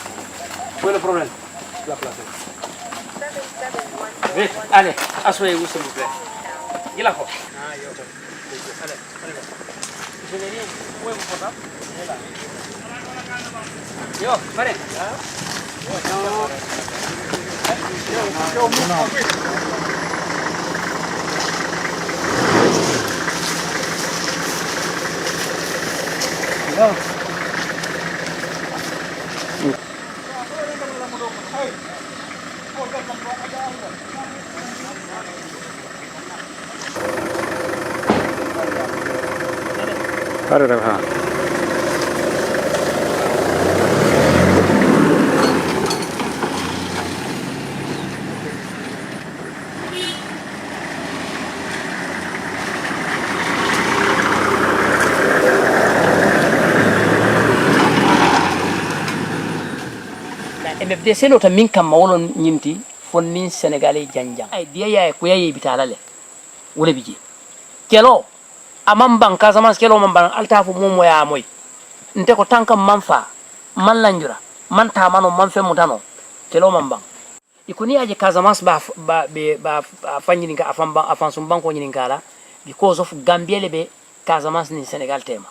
Où est le problème? La place. Vite, allez, asseyez-vous s'il vous plaît. Il a quoi? Allez, allez. Je vais dire, où est mon portable? Yo, allez. No. MFDC lota min kam mawlon nyimti fonni Sénégalais janjang ay dia ya ko yayi bitala le wala biji kelo amam ban Casamance kelo man ban altafu momo ya moy nte ko tanka manfa man lanjura man ta mano man fe mutano kelo man ban ikuni aje Casamance ba fanyi ninka afan sum banko nyini ngala because of Gambia lebe Casamance ni Sénégal tema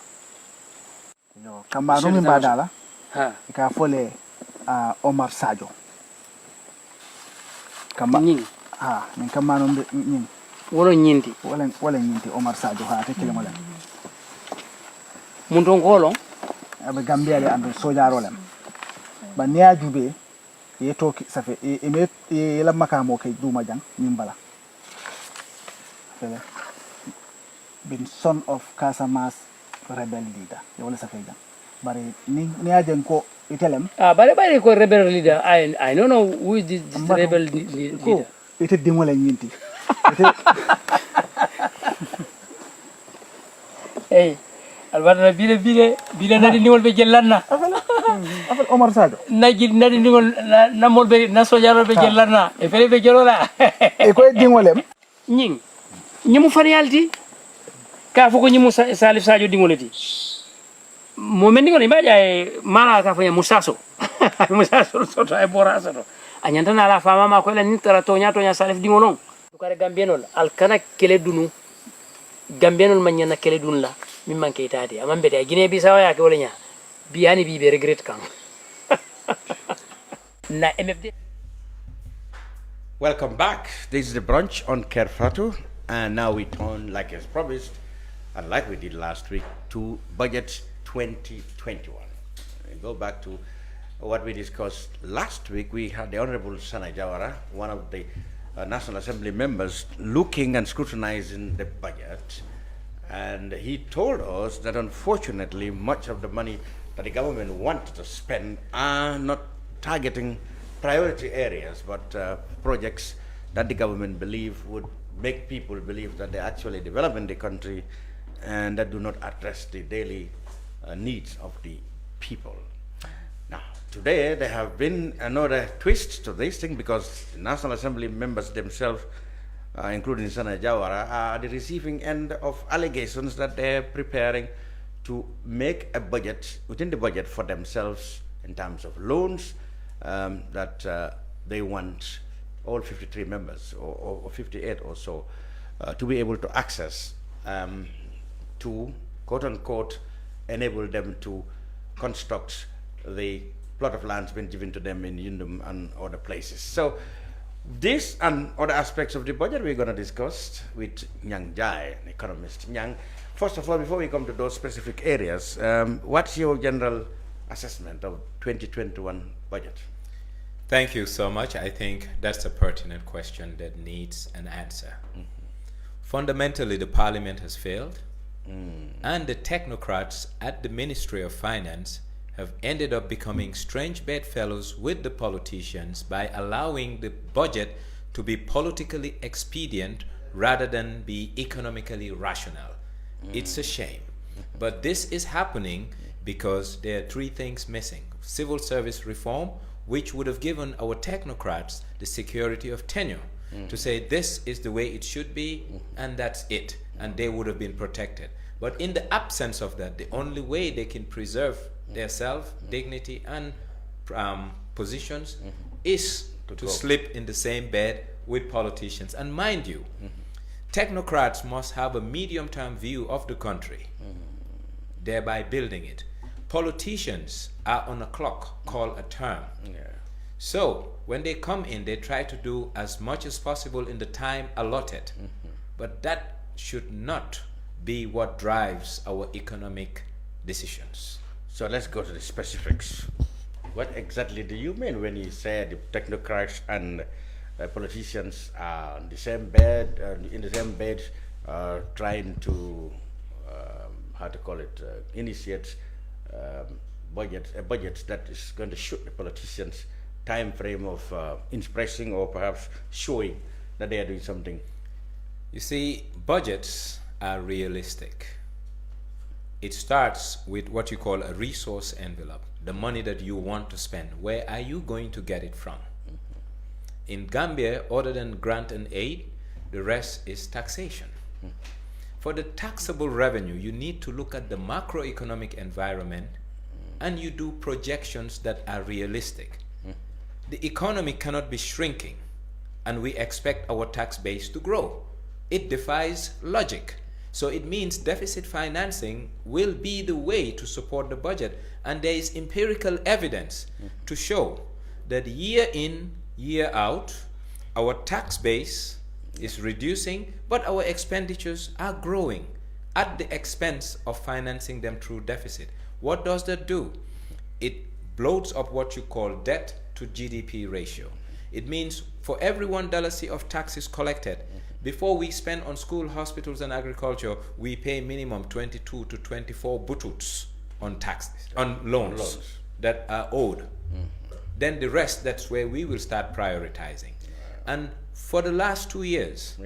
yo kamaro mi badala ha ka fole Omar Sarjo. Nying. Ha, min kamano nying. Wolo nyinti. Wala nyinti Omar Sarjo ha te kile mola. Mundon golo. Abe Gambia le ando sojaro lem. Ba niya jube ye toki safe e la makamo ke duma jang nimbala. Fele. Been son of Casamance rebel leader. Ye wala safe jang. Bare ni ajen ko itelem bare ko rebel leader. I don't know who is this rebel leader. Ite dimola nyinti. Hey, alwara bile nadi niwol be jellanna. Afal Omar Sarjo. Nadi niwol na molbe na sojaro be jellanna. E fere be jelola. E ko dimolem nying. Nyimu farialti. Ka foko nyimu Salifu Sarjo dimoleti. Momenti ko imbaja mala ka fanya musaso soto e boraso to anyanta na la fama ma ko la ni tara tonya Salif di ngonon to kare gambienol al kana kele dunu gambienol manyana kele dun la min manke itade amambe de Guinea Bissau ya ke wolnya biani bi be regret kan na MFD. Welcome back. This is the brunch on Kerr Fatou, and now we turn, like as promised, and like we did last week, to budget 2021. We go back to what we discussed last week. We had the Honorable Sana Jawara, one of the National Assembly members, looking and scrutinizing the budget, and he told us that unfortunately much of the money that the government wanted to spend are not targeting priority areas, but projects that the government believe would make people believe that they're actually developing the country and that do not address the daily needs of the people. Now, today there have been another twist to this thing, because the National Assembly members themselves, including Sana Jawara, are at the receiving end of allegations that they're preparing to make a budget, within the budget, for themselves in terms of loans that they want all 53 members or 58 or so to be able to access to, quote-unquote, enable them to construct the plot of lands been given to them in Yundum and other places. So this and other aspects of the budget we're going to discuss with Nyang, an economist. Nyang, first of all, before we come to those specific areas, what's your general assessment of 2021 budget? Thank you so much. I think that's a pertinent question that needs an answer. Fundamentally, the parliament has failed. And the technocrats at the Ministry of Finance have ended up becoming strange bedfellows with the politicians by allowing the budget to be politically expedient rather than be economically rational. It's a shame. But this is happening because there are three things missing. Civil service reform, which would have given our technocrats the security of tenure to say this is the way it should be and that's it, and they would have been protected. But in the absence of that, the only way they can preserve their self, dignity, and positions is to slip in the same bed with politicians. And mind you, technocrats must have a medium-term view of the country, thereby building it. Politicians are on a clock called a term. So when they come in, they try to do as much as possible in the time allotted. But that should not be what drives our economic decisions. So let's go to the specifics. What exactly do you mean when you say the technocrats and politicians are on the same bed, in the same bed, trying to, initiate a budget that is going to shoot the politicians' time frame of expressing or perhaps showing that they are doing something? You see, budgets are realistic. It starts with what you call a resource envelope, the money that you want to spend. Where are you going to get it from? In Gambia, other than grant and aid, the rest is taxation. For the taxable revenue, you need to look at the macroeconomic environment and you do projections that are realistic. The economy cannot be shrinking and we expect our tax base to grow. It defies logic. So it means deficit financing will be the way to support the budget. And there is empirical evidence to show that year in, year out, our tax base is reducing, but our expenditures are growing at the expense of financing them through deficit. What does that do? It bloats up what you call debt to GDP ratio. It means for every $1 of taxes collected, before we spend on school, hospitals, and agriculture, we pay minimum 22 to 24 bututs on taxes, on loans that are owed. Then the rest, that's where we will start prioritizing. And for the last 2 years,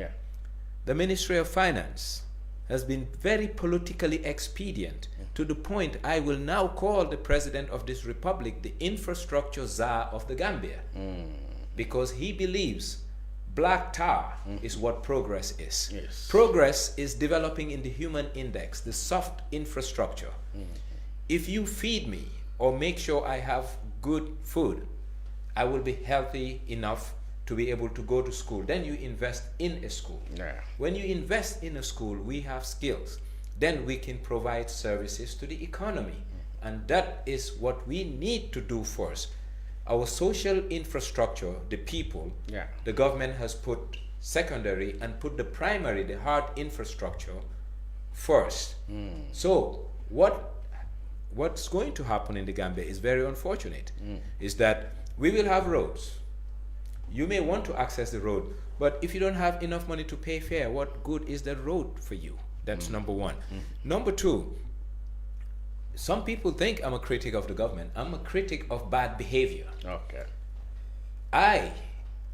the Ministry of Finance has been very politically expedient to the point I will now call the President of this Republic the infrastructure czar of the Gambia, because he believes black tar is what progress is. Progress is developing in the human index, the soft infrastructure. If you feed me or make sure I have good food, I will be healthy enough to be able to go to school. Then you invest in a school. When you invest in a school, we have skills. Then we can provide services to the economy. And that is what we need to do first. Our social infrastructure, the people, the government has put secondary and put the primary, the hard infrastructure first. So what's going to happen in the Gambia is very unfortunate, is that we will have roads. You may want to access the road, but if you don't have enough money to pay fare, what good is that road for you? That's number one. Number two, some people think I'm a critic of the government. I'm a critic of bad behavior. I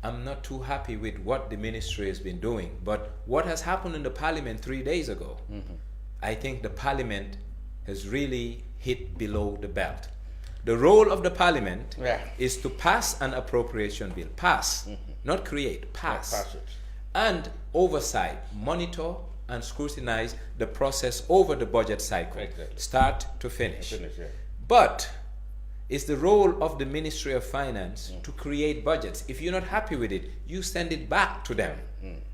am not too happy with what the ministry has been doing, but what has happened in the parliament 3 days ago, I think the parliament has really hit below the belt. The role of the parliament is to pass an appropriation bill. Pass, not create, pass. And oversight, monitor and scrutinize the process over the budget cycle, start to finish. But it's the role of the Ministry of Finance to create budgets. If you're not happy with it, you send it back to them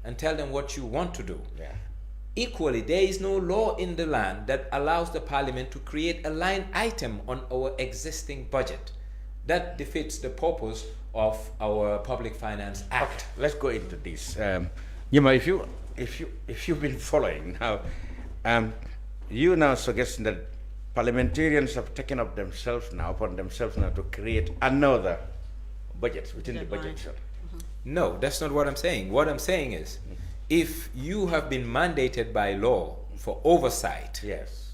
and tell them what you want to do. Equally, there is no law in the land that allows the parliament to create a line item on our existing budget. That defeats the purpose of our Public Finance Act. Let's go into this. Nyima, if you've been following now, you now suggesting that parliamentarians have taken upon themselves now to create another budget within the budget. No, that's not what I'm saying. What I'm saying is, if you have been mandated by law for oversight. Yes.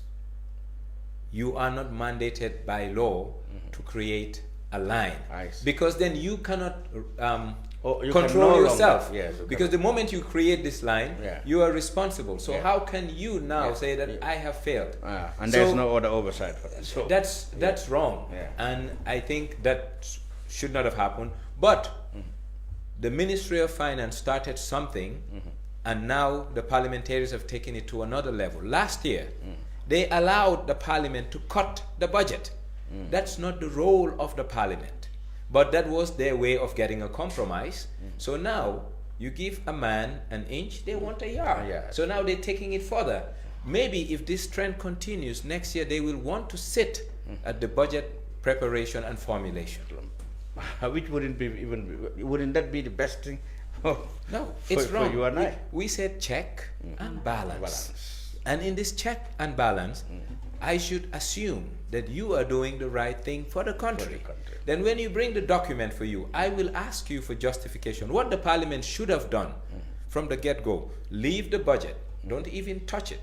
You are not mandated by law to create a line, because then you cannot you control can yourself. Yes, because the moment you create this line, you are responsible. So Yeah. how can you now say that I have failed? And So there's no other oversight for that. So that's wrong, and I think that should not have happened. But the Ministry of Finance started something, and now the parliamentarians have taken it to another level. Last year, they allowed the parliament to cut the budget. That's not the role of the parliament, but that was their way of getting a compromise. So now you give a man an inch, they want a yard. So now they're taking it further. Maybe if this trend continues next year, they will want to sit at the budget preparation and formulation. Which wouldn't that be the best thing? No, it's wrong. For you and I. We said check and balance. And in this check and balance, I should assume that you are doing the right thing for the country. Then when you bring the document for you, I will ask you for justification. What the parliament should have done from the get-go, leave the budget, don't even touch it.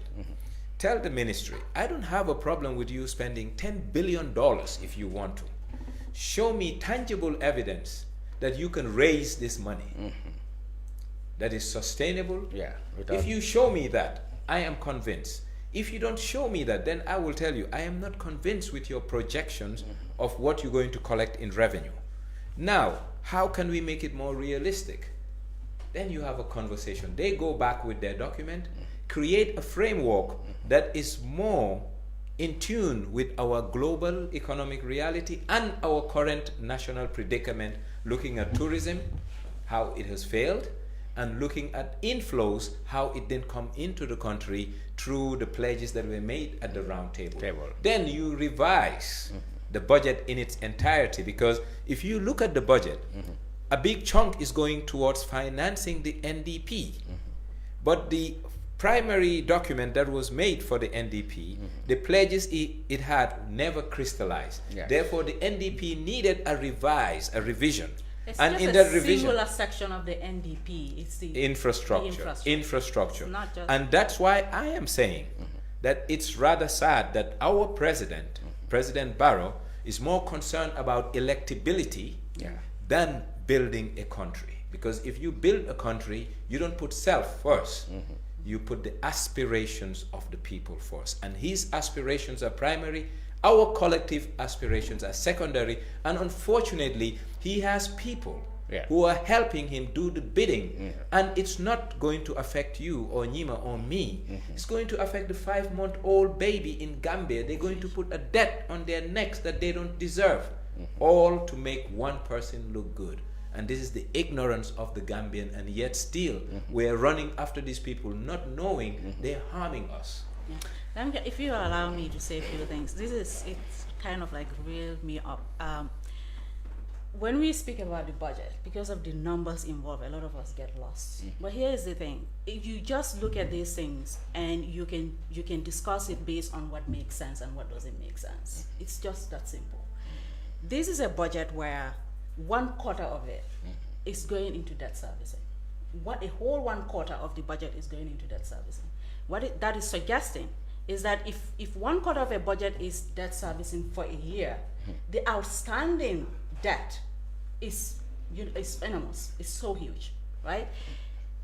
Tell the ministry, I don't have a problem with you spending $10 billion if you want to. Show me tangible evidence that you can raise this money that is sustainable. If you show me that, I am convinced. If you don't show me that, then I will tell you, I am not convinced with your projections of what you're going to collect in revenue. Now, how can we make it more realistic? Then you have a conversation. They go back with their document, create a framework that is more in tune with our global economic reality and our current national predicament, looking at tourism, how it has failed, and looking at inflows, how it didn't come into the country through the pledges that were made at the round table. Then you revise the budget in its entirety, because if you look at the budget, a big chunk is going towards financing the NDP. But the primary document that was made for the NDP, the pledges it had never crystallized. Therefore, the NDP needed a revision. It's and just in a that revision, singular section of the NDP. It's the infrastructure. It's not just And that's why I am saying that it's rather sad that our president, President Barrow, is more concerned about electability than building a country. Because if you build a country, you don't put self first. You put the aspirations of the people first. And his aspirations are primary. Our collective aspirations are secondary. And unfortunately, he has people who are helping him do the bidding. And it's not going to affect you or Nyima or me. It's going to affect the 5-month-old baby in Gambia. They're going to put a debt on their necks that they don't deserve, all to make one person look good. And this is the ignorance of the Gambian, and yet still we're running after these people, not knowing they're harming us. If you allow me to say a few things, it's kind of like reeled me up. When we speak about the budget, because of the numbers involved, a lot of us get lost. But here is the thing: if you just look at these things and you can discuss it based on what makes sense and what doesn't make sense. It's just that simple. This is a budget where 1/4 of it is going into debt servicing. A whole 1/4 of the budget is going into debt servicing. What that is suggesting is that if 1/4 of a budget is debt servicing for a year, the outstanding debt is enormous. It's so huge, right?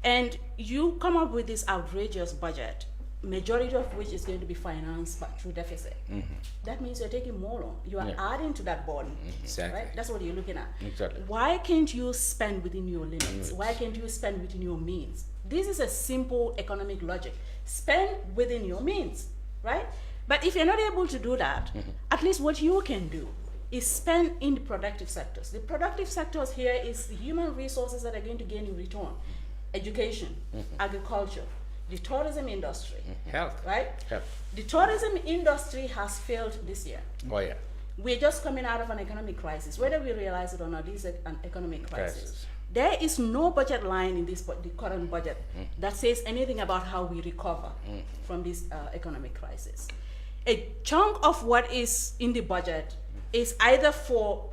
And you come up with this outrageous budget, majority of which is going to be financed through deficit. That means you're taking more loan. You are adding to that burden, right? That's what you're looking at. Why can't you spend within your limits? Why can't you spend within your means? This is a simple economic logic. Spend within your means, right? But if you're not able to do that, at least what you can do is spend in the productive sectors. The productive sectors here is the human resources that are going to gain you return. Education, agriculture, the tourism industry, health, right? The tourism industry has failed this year. We're just coming out of an economic crisis. Whether we realize it or not, this is an economic crisis. There is no budget line in the current budget that says anything about how we recover from this economic crisis. A chunk of what is in the budget is either for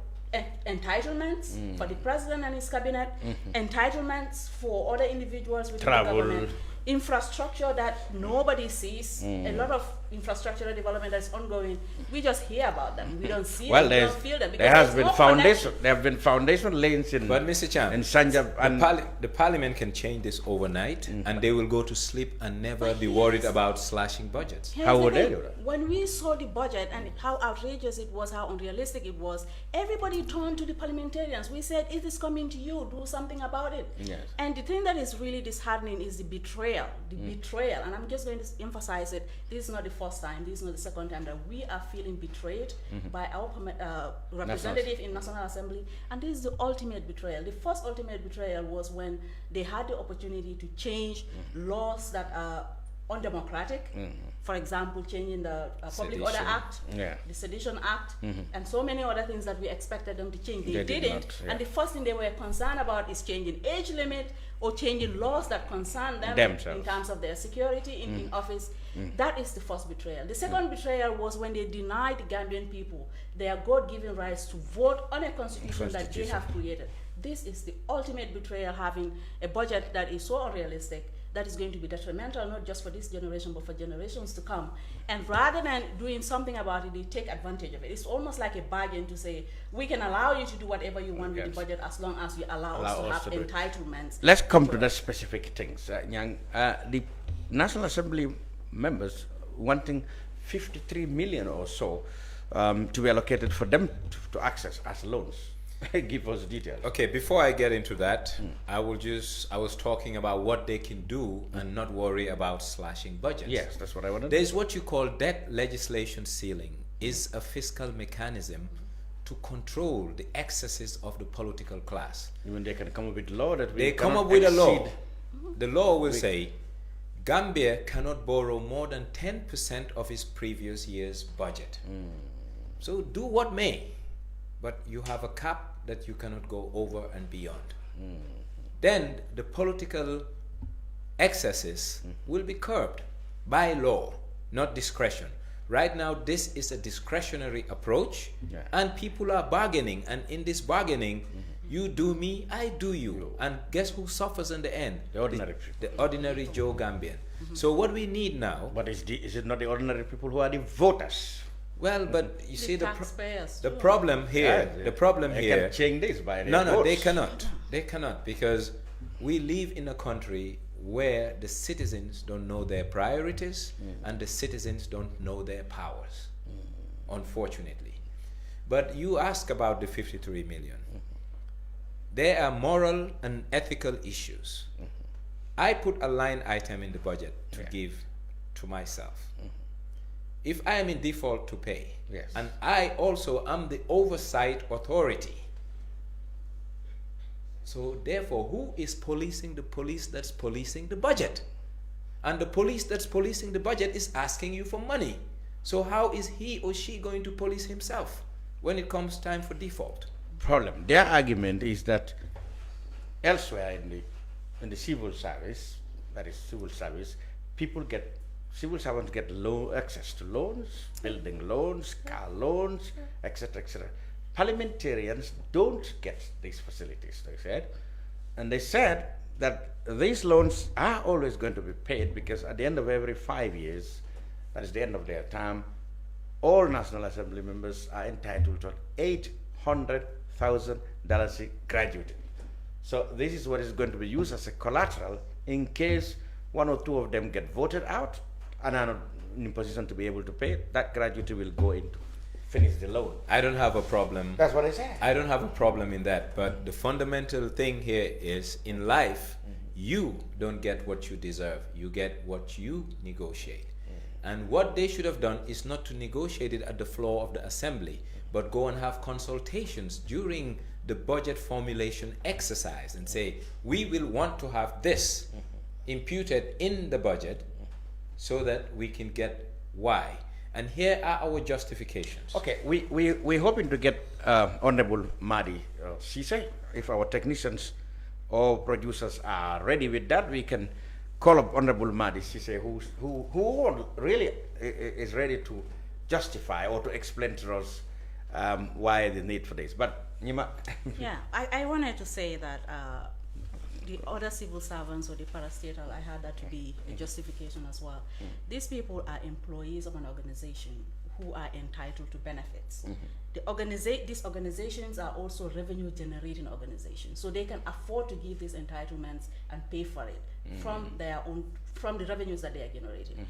entitlements for the president and his cabinet, entitlements for other individuals within the government. infrastructure that nobody sees, a lot of infrastructural development that's ongoing. We just hear about them. We don't see them. We don't feel them. There has been foundation. There have been foundation lanes in. But Mr. Chan, in Sanjab, and the parliament can change this overnight, and they will go to sleep and never be worried about slashing budgets. How would they do that? When we saw the budget and how outrageous it was, how unrealistic it was, everybody turned to the parliamentarians. We said, "It is coming to you. Do something about it." Yes. And the thing that is really disheartening is the betrayal. The betrayal, and I'm just going to emphasize it. This is not the first time. This is not the second time that we are feeling betrayed by our representative in National Assembly. And this is the ultimate betrayal. The first ultimate betrayal was when they had the opportunity to change laws that are undemocratic. For example, changing the Public Order Act, the Sedition Act, and so many other things that we expected them to change. They didn't. And the first thing they were concerned about is changing age limit or changing laws that concern them in terms of their security in office. That is the first betrayal. The second betrayal was when they denied the Gambian people their God-given rights to vote on a constitution that they have created. This is the ultimate betrayal, having a budget that is so unrealistic, that is going to be detrimental not just for this generation but for generations to come. And rather than doing something about it, they take advantage of it. It's almost like a bargain to say, we can allow you to do whatever you want with the budget as long as you allow us to have entitlements. Let's come to the specific things. Nyang, the National Assembly members wanting 53 million or so to be allocated for them to access as loans. Give us details. Okay, before I get into that, I was talking about what they can do and not worry about slashing budgets. Yes, that's what I wanted. There's what you call debt legislation ceiling, is a fiscal mechanism to control the excesses of the political class. Even they can come up with law that they come up with a law. The law will say Gambia cannot borrow more than 10% of its previous year's budget. So do what may, but you have a cap that you cannot go over and beyond. Then the political excesses will be curbed by law, not discretion. Right now, this is a discretionary approach, and people are bargaining, and in this bargaining, you do me, I do you. And guess who suffers in the end? The ordinary people. The ordinary Joe Gambian. So what we need now... But is it not the ordinary people who are the voters? Well, but you see the problem here. The problem they here. Can change this by their No, votes. they cannot. They cannot, because we live in a country where the citizens don't know their priorities and the citizens don't know their powers, unfortunately. But you ask about the 53 million. There are moral and ethical issues. I put a line item in the budget to give to myself. If I am in default to pay, and I also am the oversight authority, so therefore, who is policing the police that's policing the budget? And the police that's policing the budget is asking you for money. So how is he or she going to police himself when it comes time for default? Problem. Their argument is that elsewhere in the civil service, that is civil service, civil servants get access to loans, building loans, car loans, etc., etc. Parliamentarians don't get these facilities, they said. And they said that these loans are always going to be paid because at the end of every 5 years, that is the end of their term, all National Assembly members are entitled to $800,000 graduated. So this is what is going to be used as a collateral in case one or two of them get voted out and are not in position to be able to pay. That gratuity will go into finish the loan. I don't have a problem. That's what I said. I don't have a problem in that, but the fundamental thing here is in life, you don't get what you deserve. You get what you negotiate. And what they should have done is not to negotiate it at the floor of the assembly, but go and have consultations during the budget formulation exercise and say, we will want to have this imputed in the budget so that we can get Y. And here are our justifications. Okay, we're hoping to get Honorable Madi Sise. If our technicians or producers are ready with that, we can call up Honorable Madi Sise, who really is ready to justify or to explain to us why the need for this. But Nima. Yeah, I wanted to say that the other civil servants or the parastatal, I had that to be a justification as well. These people are employees of an organization who are entitled to benefits. These organizations are also revenue generating organizations, so they can afford to give these entitlements and pay for it from the revenues that they are generating.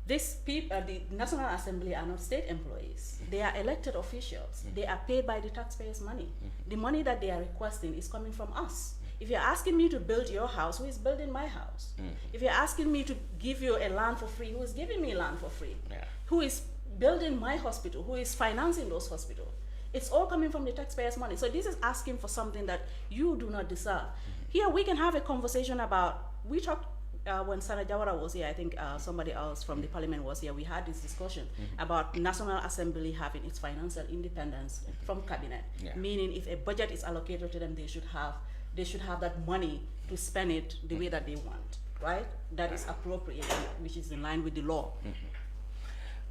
These people, the National Assembly are not state employees. They are elected officials. They are paid by the taxpayers' money. The money that they are requesting is coming from us. If you're asking me to build your house, who is building my house? If you're asking me to give you a land for free, who is giving me land for free? Who is building my hospital? Who is financing those hospitals? It's all coming from the taxpayers' money. So this is asking for something that you do not deserve. Here we can have a conversation about, we talked when Sarjo was here, I think somebody else from the parliament was here, we had this discussion about National Assembly having its financial independence from cabinet, meaning if a budget is allocated to them, they should have that money to spend it the way that they want, right? That is appropriate, which is in line with the law.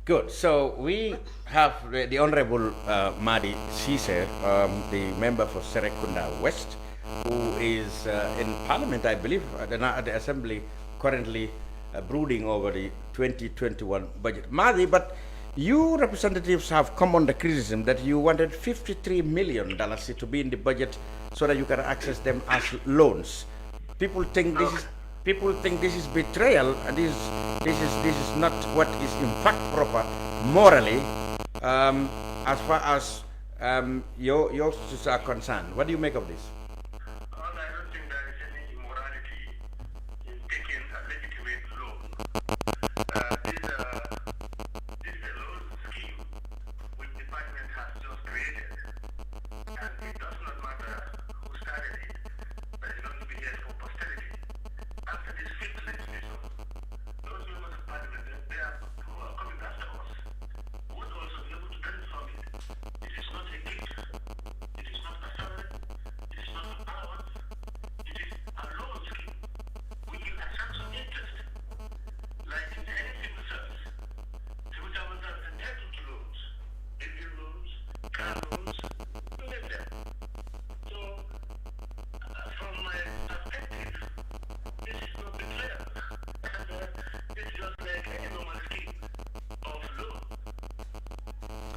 Good. So we have the Honorable Madi Sise, the member for Serekunda West, who is in Parliament, I believe, at the Assembly, currently brooding over the 2021 budget. Madi, but you representatives have come under criticism that you wanted $53 million to be in the budget so that you can access them as loans. People think this is betrayal, and this is not what is in fact proper morally, as far as your sisters are concerned. What do you make of this?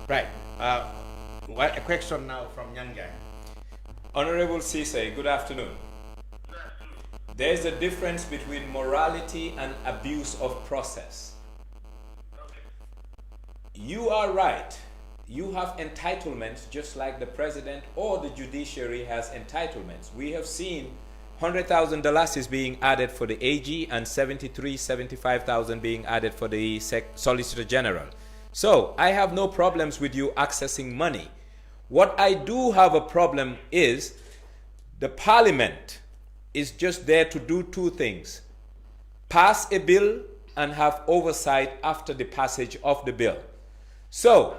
Right. A question now from Nyang. Honorable Sise, good afternoon. There is a difference between morality and abuse of process. You are right. You have entitlements just like the president or the judiciary has entitlements. We have seen $100,000 is being added for the AG and $75,000 being added for the Solicitor General. So I have no problems with you accessing money. What I do have a problem is the parliament is just there to do two things: pass a bill and have oversight after the passage of the bill. So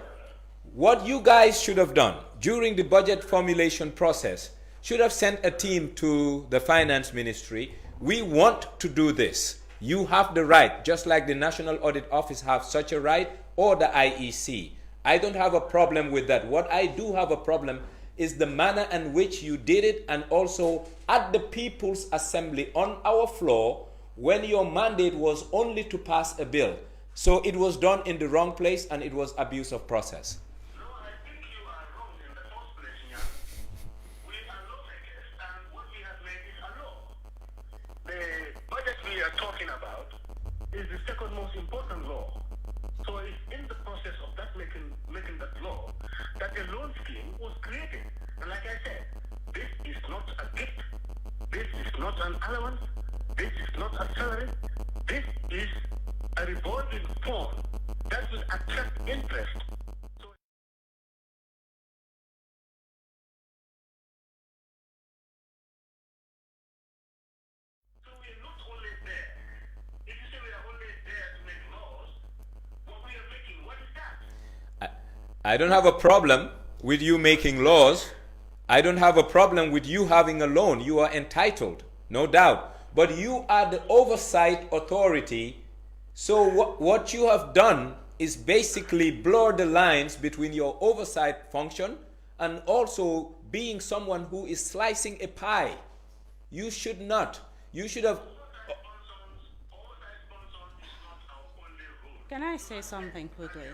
what you guys should have done during the budget formulation process should have sent a team to the finance ministry. We want to do this. You have the right, just like the National Audit Office have such a right, or the IEC. I don't have a problem with that. What I do have a problem is the manner in which you did it, and also at the People's Assembly on our floor when your mandate was only to pass a bill. So it was done in the wrong place and it was abuse of process. No, I think you are wrong in the first place, Nyang. We are lawmakers, and what we have made is a law. The budget we are talking about is the second most important law. So it's in the process of that making that law that a loan scheme was created. And like I said, this is not a gift, this is not an allowance, this is not a salary, this is a revolving fund that will attract interest. So we're not only there. If you say we are only there to make laws, what we are making, what is that? I don't have a problem with you making laws. I don't have a problem with you having a loan. You are entitled, no doubt. But you are the oversight authority. So what you have done is basically blur the lines between your oversight function and also being someone who is slicing a pie. You should not. You should have. Can I say something quickly?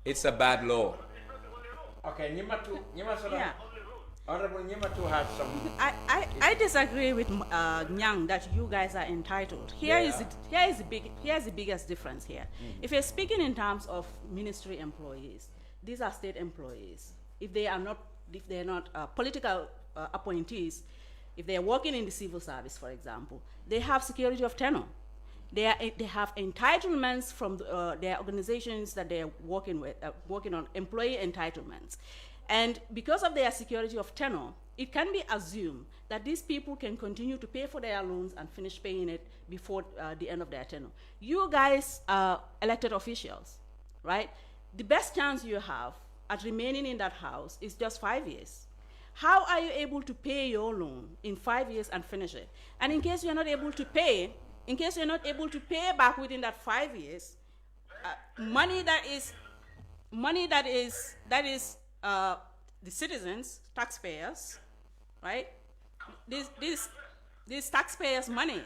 It's a bad law. Okay, Yeah. Honorable Nyimatu has some. I disagree with Nyang that you guys are entitled. Here's the biggest difference here. If you're speaking in terms of ministry employees, these are state employees. If they're not political appointees, if they're working in the civil service, for example, they have security of tenure. They have entitlements from their organizations that they're working on, employee entitlements. And because of their security of tenure, it can be assumed that these people can continue to pay for their loans and finish paying it before the end of their tenure. You guys are elected officials, right? The best chance you have at remaining in that house is just 5 years. How are you able to pay your loan in 5 years and finish it? And in case you're not able to pay, back within that 5 years, money that is the citizens, taxpayers, right? These taxpayers' money.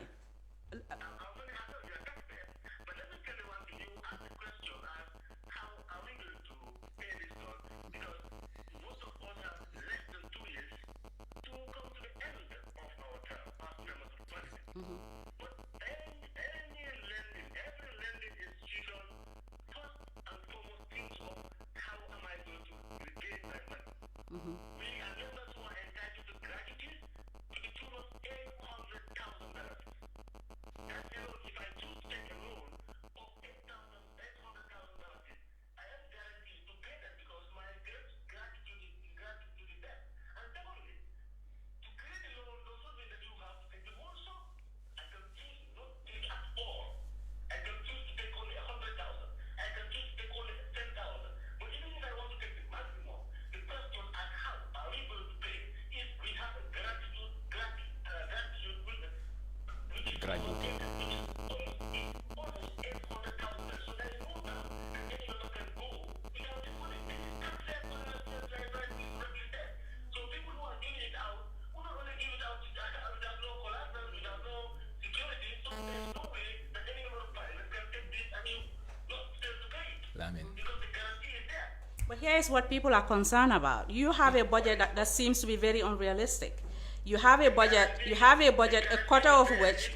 But here's what people are concerned about. You have a budget that seems to be very unrealistic. You have a budget, a quarter of which.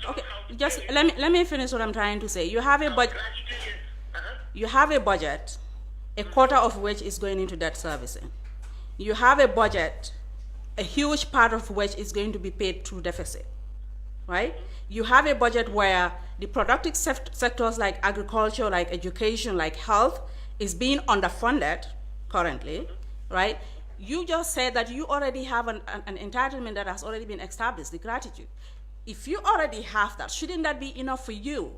Okay, just let me finish what I'm trying to say. You have a budget, a quarter of which is going into debt servicing. You have a budget, a huge part of which is going to be paid through deficit, right? You have a budget where the productive sectors like agriculture, like education, like health is being underfunded currently, right? You just said that you already have an entitlement that has already been established, the gratitude. If you already have that, shouldn't that be enough for you?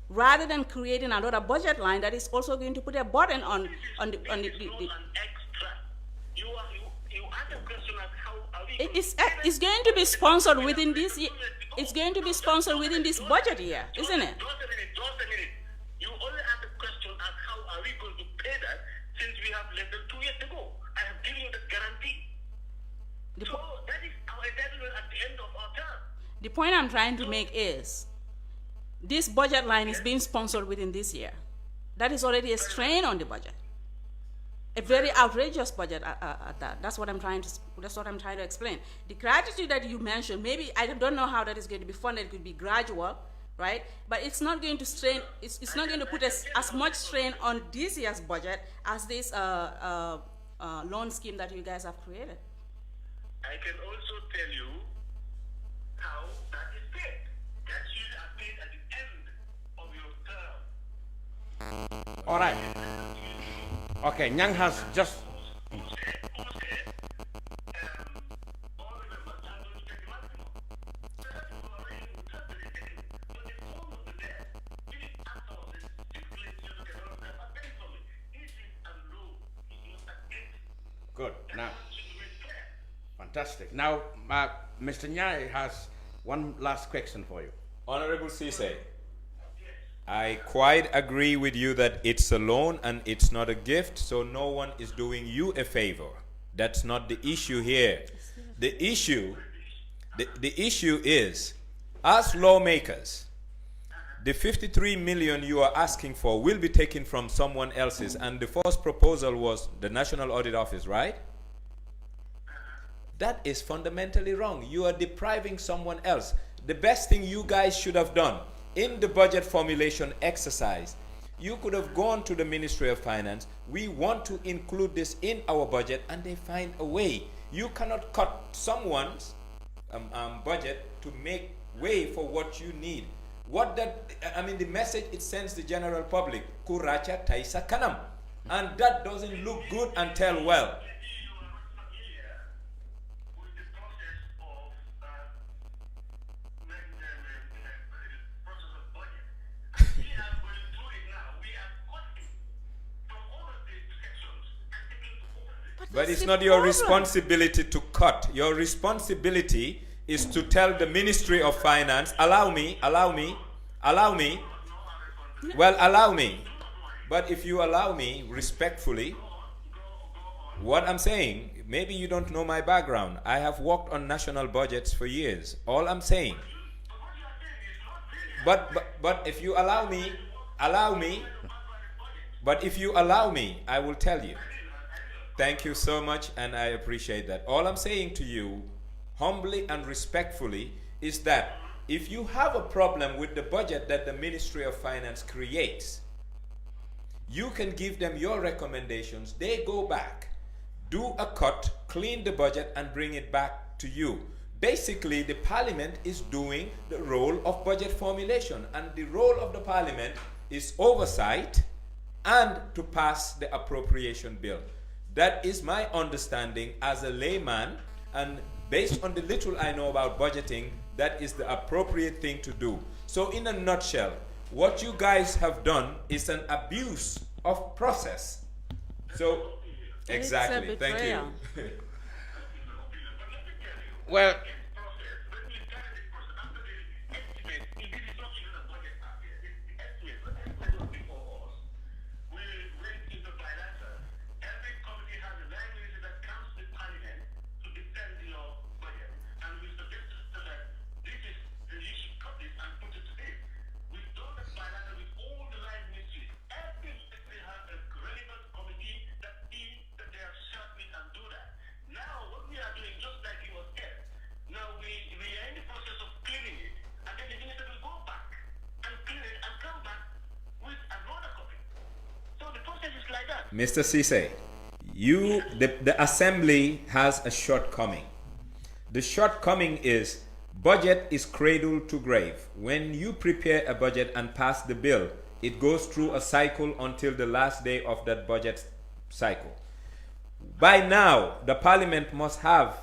Rather than creating another budget line that is also going to put a burden on the It's going to be sponsored within this year. It's going to be sponsored within this budget year, isn't it? Just a minute. You only asked a question as how are we going to pay that since we have less than 2 years to go. I have given you the guarantee. So that is our entitlement at the end of our term. The point I'm trying to make is this budget line is being sponsored within this year. That is already a strain on the budget. A very outrageous budget at that. That's what I'm trying to explain. The gratitude that you mentioned, maybe I don't know how that is going to be funded. It could be gradual, right? But it's not going to strain. It's not going to put as much strain on this year's budget as this loan scheme that you guys have created. I can also tell you how that is paid. That should have paid at the end of your term. All right. Okay, Nyang has just. Good. Now, fantastic. Now, Mr. Njie has one last question for you. Honorable Cisse, I quite agree with you that it's a loan and it's not a gift, so no one is doing you a favor. That's not the issue here. The issue is, as lawmakers, the 53 million you are asking for will be taken from someone else's, and the first proposal was the National Audit Office, right? That is fundamentally wrong. You are depriving someone else. The best thing you guys should have done in the budget formulation exercise, you could have gone to the Ministry of Finance. We want to include this in our budget, and they find a way. You cannot cut someone's budget to make way for what you need. The message it sends the general public, Kuracha Taisa Kanam. And that doesn't look good and tell well. But it's not your responsibility to cut. Your responsibility is to tell the Ministry of Finance, allow me. But if you allow me respectfully, what I'm saying, maybe you don't know my background. I have worked on national budgets for years. All I'm saying. But if you allow me. But if you allow me, I will tell you. Thank you so much, and I appreciate that. All I'm saying to you, humbly and respectfully, is that if you have a problem with the budget that the Ministry of Finance creates, you can give them your recommendations. They go back, do a cut, clean the budget, and bring it back to you. Basically, the Parliament is doing the role of budget formulation, and the role of the Parliament is oversight and to pass the appropriation bill. That is my understanding as a layman, and based on the little I know about budgeting, that is the appropriate thing to do. So in a nutshell, what you guys have done is an abuse of process. So, exactly, thank you. Well, Mr. Cisse, the assembly has a shortcoming. The shortcoming is budget is cradle to grave. When you prepare a budget and pass the bill, it goes through a cycle until the last day of that budget cycle. By now, the Parliament must have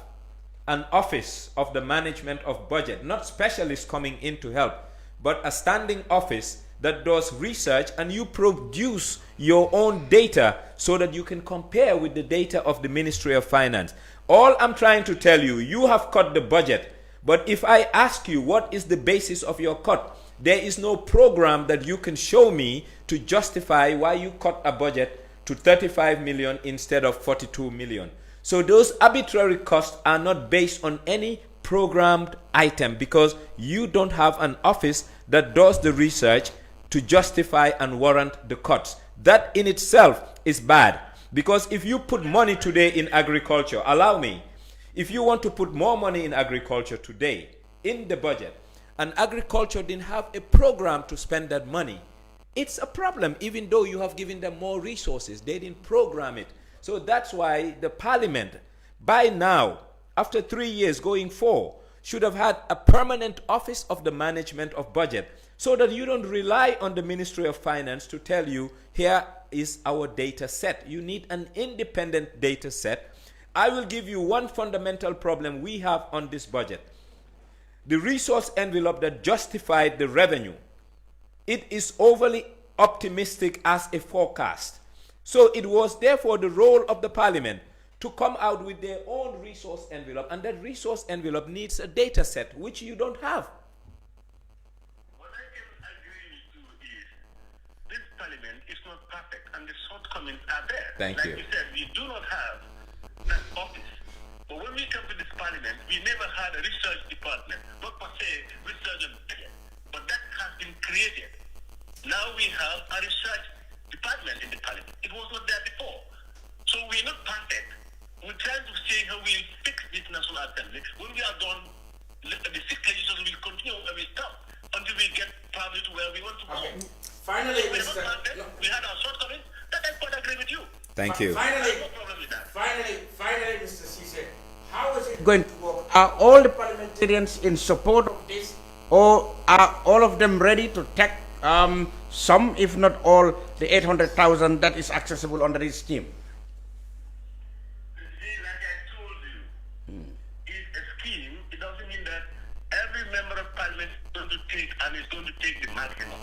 an office of the management of budget, not specialists coming in to help, but a standing office that does research, and you produce your own data so that you can compare with the data of the Ministry of Finance. All I'm trying to tell you, you have cut the budget, but if I ask you what is the basis of your cut, there is no program that you can show me to justify why you cut a budget to 35 million instead of 42 million. So those arbitrary costs are not based on any programmed item, because you don't have an office that does the research to justify and warrant the cuts. That in itself is bad, because if you put money today in agriculture, allow me, if you want to put more money in agriculture today in the budget, and agriculture didn't have a program to spend that money, it's a problem. Even though you have given them more resources, they didn't program it. So that's why the Parliament, by now, after 3 years going 4, should have had a permanent office of the management of budget, so that you don't rely on the Ministry of Finance to tell you, here is our data set. You need an independent data set. I will give you one fundamental problem we have on this budget. The resource envelope that justified the revenue, it is overly optimistic as a forecast. So it was therefore the role of the Parliament to come out with their own resource envelope, and that resource envelope needs a data set, which you don't have. What I can agree to is shortcomings are there. Thank you. Like you said, we do not have that office. But when we come to this parliament, we never had a research department, not per se research and budget, but that has been created. Now we have a research department in the parliament. It was not there before. So we're not perfect. We're trying to see how we fix this National Assembly. When we are done, the sixth legislature will continue where we stop until we get probably to where we want to go. Okay. Finally, we had our shortcomings. That I quite agree with you. Thank you. Finally, no problem with that. finally, Mr. Cisse, how is it going to work? Are all the parliamentarians in support of this, or are all of them ready to take some, if not all, the 800,000 that is accessible under this scheme? It doesn't mean that every member of parliament is going to take and is going to take the maximum.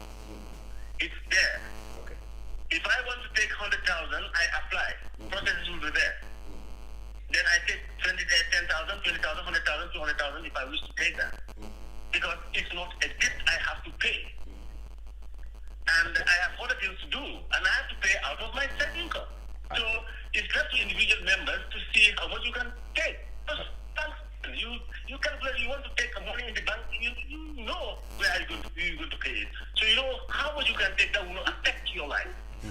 It's there. Okay. If I want to take 100,000, I apply. Processes will be there. Then I take 10,000, 20,000, 100,000, 200,000 if I wish to take that. Because it's not a gift I have to pay. And I have other things to do, and I have to pay out of my set income. So it's left to individual members to see how much you can take. You calculate, you want to take money in the bank, you know where you're going to pay it. So you know how much you can take that will not affect your life.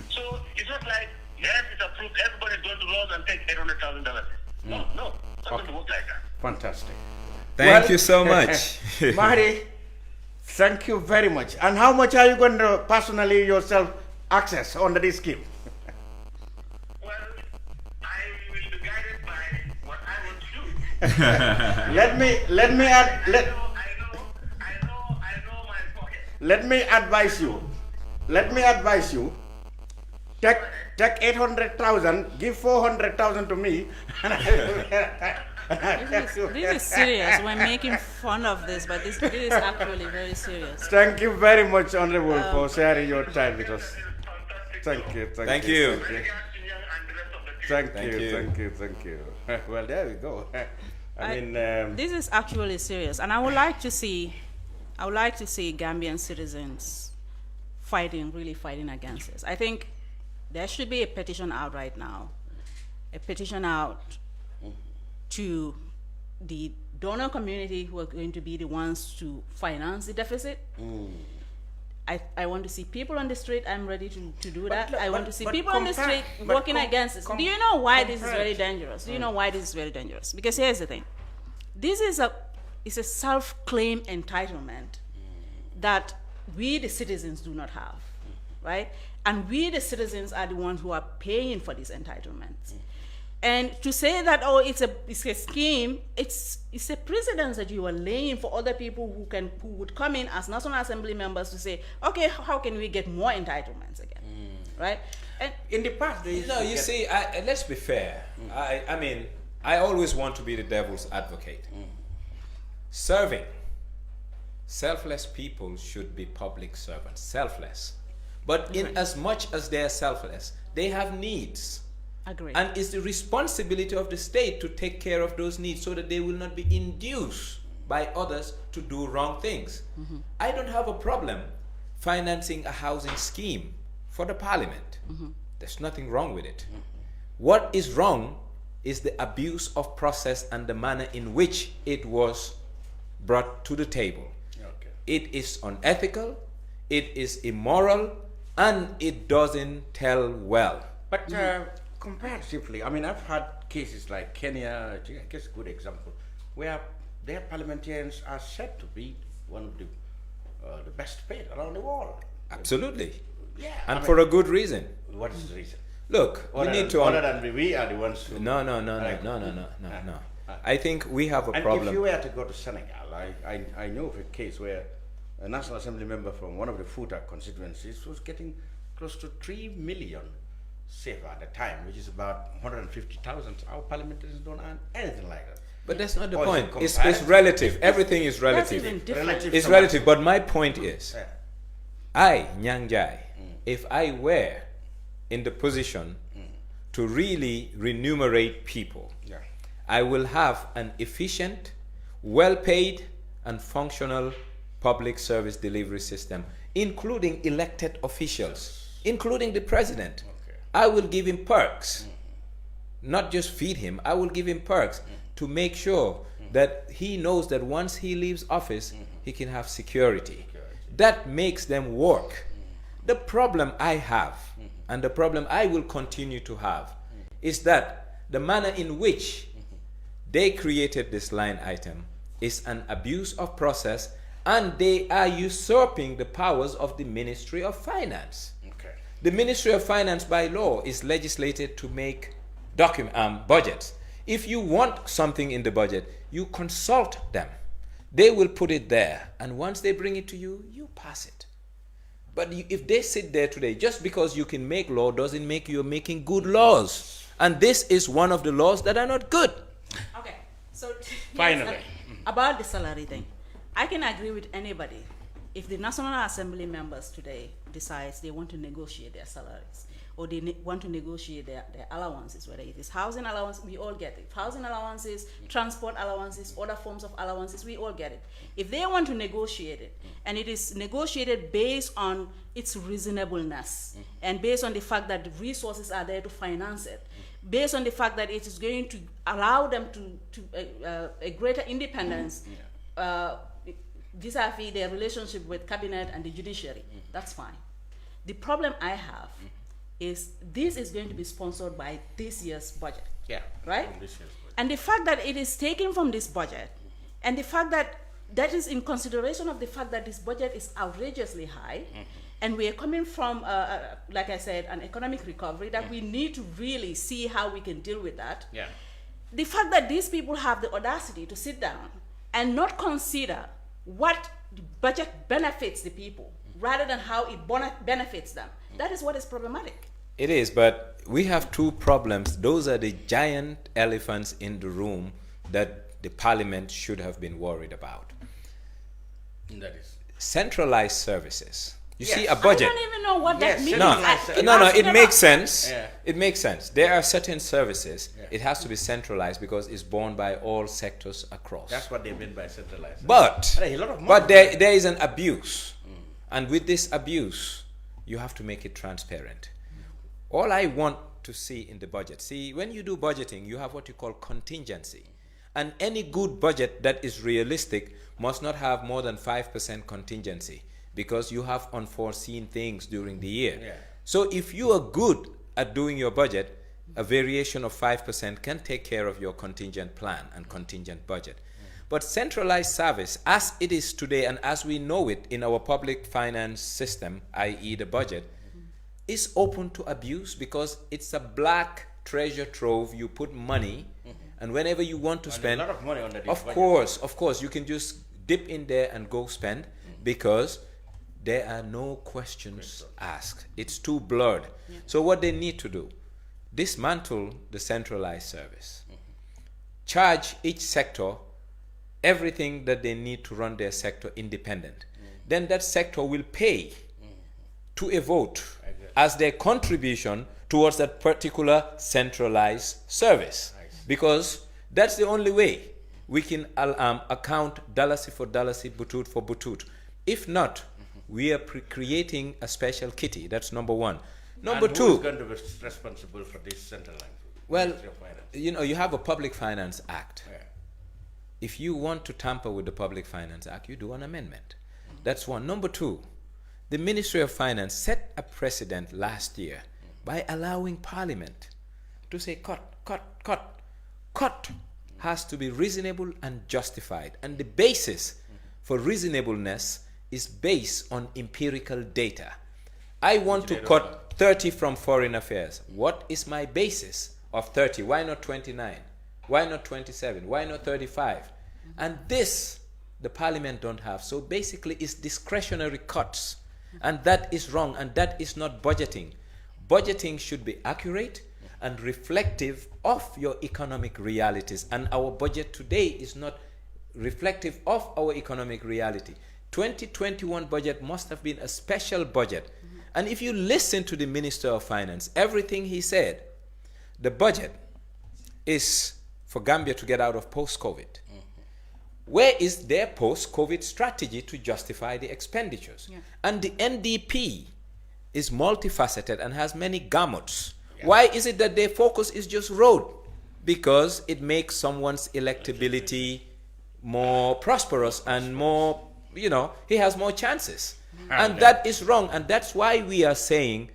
So it's not like, yes, it's approved, everybody's going to run and take $800,000. No, it's not going to work like that. Fantastic. Thank you so much. Marty, thank you very much. And how much are you going to personally yourself access under this scheme? Let me advise you. Take 800,000, give 400,000 to me. This is serious. We're making fun of this, but this is actually very serious. Thank you very much, Honorable, for sharing your time with us. Thank you. Thank you. Well, there we go. I mean, this is actually serious, and I would like to see Gambian citizens really fighting against this. I think there should be a petition out right now, to the donor community who are going to be the ones to finance the deficit. I want to see people on the street. I'm ready to do that. I want to see people on the street working against this. Do you know why this is very dangerous? Do you know why this is very dangerous? Because here's the thing. This is a self-claim entitlement that we, the citizens, do not have, right? And we, the citizens, are the ones who are paying for these entitlements. And to say that, oh, it's a scheme, it's a precedence that you are laying for other people who would come in as National Assembly members to say, okay, how can we get more entitlements again, right? And in the past, you see, let's be fair. I mean, I always want to be the devil's advocate. Serving selfless people should be public servants, selfless. But in as much as they are selfless, they have needs. Agree. And it's the responsibility of the state to take care of those needs so that they will not be induced by others to do wrong things. I don't have a problem financing a housing scheme for the parliament. There's nothing wrong with it. What is wrong is the abuse of process and the manner in which it was brought to the table. Okay. It is unethical, it is immoral, and it doesn't tell well. But comparatively, I mean, I've had cases like Kenya, I guess a good example, where their parliamentarians are said to be one of the best paid around the world. Absolutely. Yeah. And for a good reason. What is the reason? Look, we need to... Other than we are the ones who... No. I think we have a problem. And if you were to go to Senegal, I know of a case where a National Assembly member from one of the Fouta constituencies was getting close to 3 million safer at the time, which is about 150,000. Our parliamentarians don't earn anything like that. But that's not the point. It's relative. Everything is relative. That's even different. It's relative. But my point is, I, Nyang, if I were in the position to really remunerate people, I will have an efficient, well-paid, and functional public service delivery system, including elected officials, including the president. I will give him perks. Not just feed him, I will give him perks to make sure that he knows that once he leaves office, he can have security. That makes them work. The problem I have, and the problem I will continue to have, is that the manner in which they created this line item is an abuse of process, and they are usurping the powers of the Ministry of Finance. The Ministry of Finance by law is legislated to make budgets. If you want something in the budget, you consult them. They will put it there, and once they bring it to you, you pass it. But if they sit there today, just because you can make law doesn't make you making good laws. And this is one of the laws that are not good. Okay, so Finally. About the salary thing, I can agree with anybody. If the National Assembly members today decides they want to negotiate their salaries, or they want to negotiate their allowances, whether it is housing allowance, we all get it. Housing allowances, transport allowances, other forms of allowances, we all get it. If they want to negotiate it, and it is negotiated based on its reasonableness, and based on the fact that the resources are there to finance it, based on the fact that it is going to allow them to a greater independence vis-a-vis their relationship with cabinet and the judiciary, that's fine. The problem I have is this is going to be sponsored by this year's budget. Yeah. Right? And the fact that it is taken from this budget, and the fact that that is in consideration of the fact that this budget is outrageously high, and we are coming from, like I said, an economic recovery that we need to really see how we can deal with that. Yeah. The fact that these people have the audacity to sit down and not consider what the budget benefits the people rather than how it benefits them. That is what is problematic. It is, but we have two problems. Those are the giant elephants in the room that the parliament should have been worried about. That is centralized services. You see, a budget. I don't even know what that means. No, it makes sense. Yeah. It makes sense. There are certain services. It has to be centralized because it's borne by all sectors across. That's what they mean by centralized. But a lot of money. But there is an abuse. And with this abuse, you have to make it transparent. All I want to see in the budget, see, when you do budgeting, you have what you call contingency. And any good budget that is realistic must not have more than 5% contingency, because you have unforeseen things during the year. Yeah. So if you are good at doing your budget, a variation of 5% can take care of your contingent plan and contingent budget. But centralized service, as it is today and as we know it in our public finance system, i.e. the budget, is open to abuse because it's a black treasure trove. You put money, and whenever you want to spend, a lot of money under this of budget. course, you can just dip in there and go spend because there are no questions asked. It's too blurred. So what they need to do, dismantle the centralized service, charge each sector everything that they need to run their sector independent. Then that sector will pay to a vote as their contribution towards that particular centralized service. Because that's the only way we can account dalasi for dalasi, butut for butut. If not, we are creating a special kitty. That's number one. Number two. Who is going to be responsible for this centralized? Well, you know, you have a Public Finance Act. Yeah. If you want to tamper with the Public Finance Act, you do an amendment. That's one. Number two, the Ministry of Finance set a precedent last year by allowing Parliament to say cut has to be reasonable and justified. And the basis for reasonableness is based on empirical data. I want to cut 30 from foreign affairs. What is my basis of 30? Why not 29? Why not 27? Why not 35? And this, the parliament don't have. So basically, it's discretionary cuts. And that is wrong, and that is not budgeting. Budgeting should be accurate and reflective of your economic realities. And our budget today is not reflective of our economic reality. 2021 budget must have been a special budget. And if you listen to the Minister of Finance, everything he said, the budget is for Gambia to get out of post-COVID. Where is their post-COVID strategy to justify the expenditures? And the NDP is multifaceted and has many gamuts Why is it that their focus is just road? Because it makes someone's electability more prosperous and more, he has more chances. And that is wrong. And that's why we are saying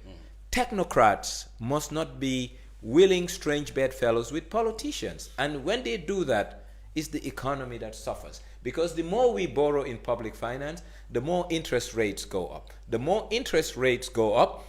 technocrats must not be willing strange bedfellows with politicians. And when they do that, it's the economy that suffers. Because the more we borrow in public finance, the more interest rates go up. The more interest rates go up,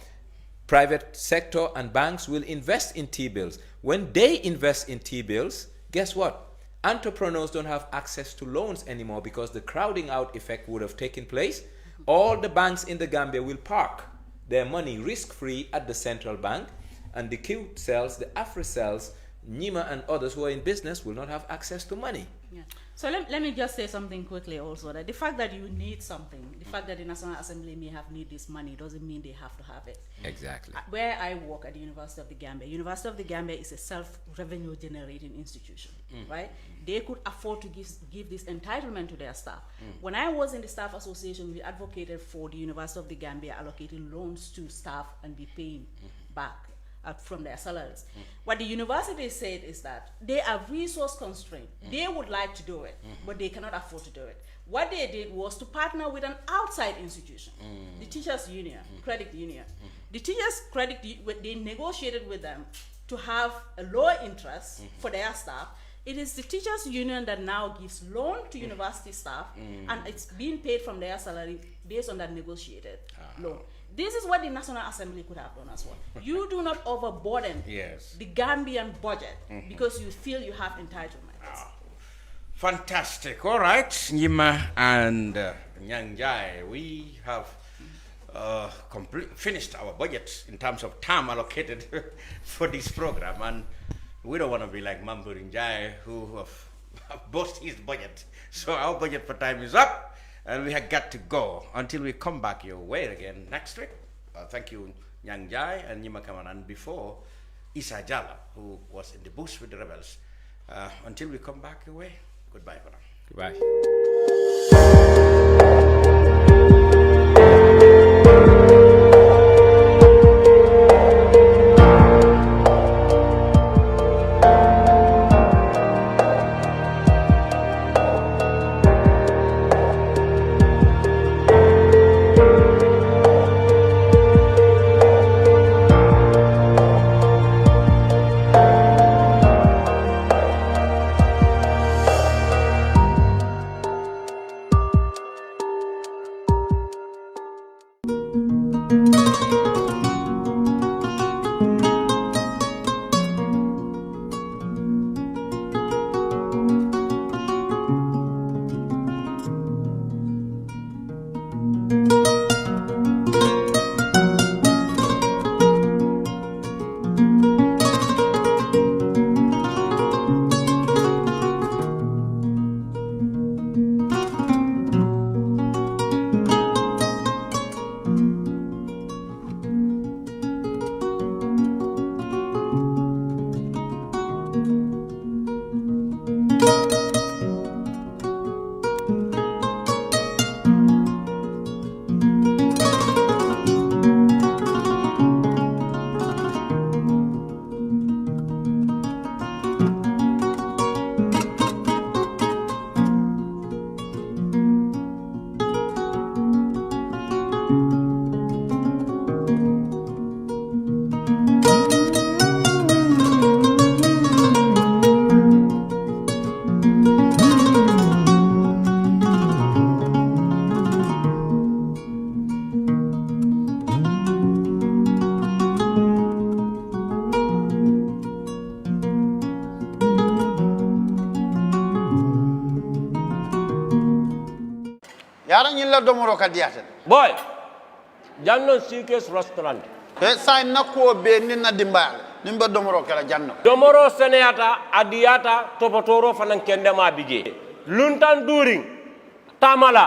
private sector and banks will invest in T-bills. When they invest in T-bills, guess what? Entrepreneurs don't have access to loans anymore because the crowding out effect would have taken place. All the banks in the Gambia will park their money risk-free at the central bank, and the Q cells, the Afri cells, Nyima and others who are in business will not have access to money. Yeah. So let me just say something quickly also, that the fact that you need something, the fact that the National Assembly may have need this money doesn't mean they have to have it. Exactly. Where I work at the University of the Gambia is a self-revenue generating institution, right? They could afford to give this entitlement to their staff. When I was in the staff association, we advocated for the University of the Gambia allocating loans to staff and be paying back from their salaries. What the university said is that they are resource constrained. They would like to do it, but they cannot afford to do it. What they did was to partner with an outside institution, the teachers' union, credit union. The teachers' credit, they negotiated with them to have a lower interest for their staff. It is the teachers' union that now gives loan to university staff, and it's being paid from their salary based on that negotiated loan. This is what the National Assembly could have done as well. You do not overburden the Gambian budget because you feel you have entitlements. Fantastic. All right, Njie and Nyang, we have finished our budget in terms of time allocated for this program, and we don't want to be like Mambu Njie who have boasted his budget. So our budget for time is up. And we have got to go until we come back your way again next week. Thank you, Nyang and Nyima Kaman, and before Essa Jallow, who was in the bush with the rebels. Until we come back your way, goodbye for now. Goodbye. yaran yilla domoro kadiyata boy jannon sikes restaurant e say nakko be ninna dimbal nimbe domoro kala janno domoro seneyata adiyata topotoro fanan kendema bije luntan during tamala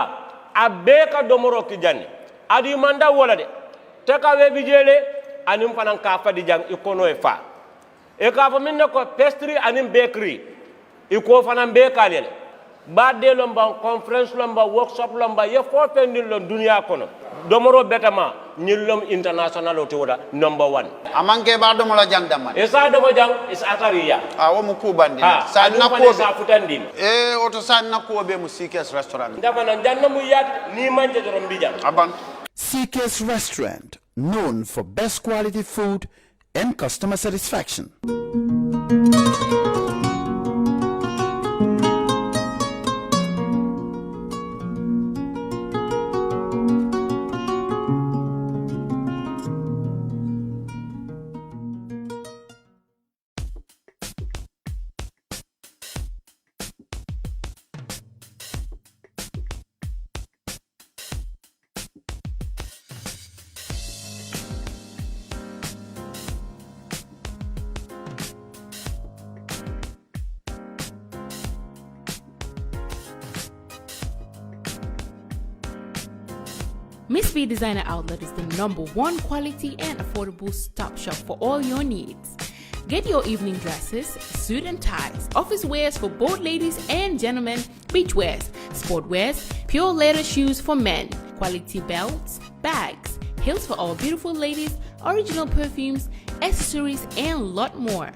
abeka domoro ki janni adi manda wala de teka we bijele anim fanan ka fadi jang ikono e fa e ka fa minne ko pastry anim bakery iko fanan be kalele badde lomba conference lomba workshop lomba ye fo pendin lon dunia kono domoro betama nyilom international otoda number 1 amanke ba do mo la jang dama esa do mo jang is atariya wo mu ku bandi sa na ko sa futandin oto san na ko be mu CK's restaurant ndama na janna mu yat ni manje do mbijam aban CK's restaurant, known for best quality food and customer satisfaction. Miss B Designer Outlet is the #1 quality and affordable stop shop for all your needs. Get your evening dresses, suit and ties, office wears for both ladies and gentlemen, beach wears, sport wears, pure leather shoes for men, quality belts, bags, heels for all beautiful ladies, original perfumes, accessories, and a lot more.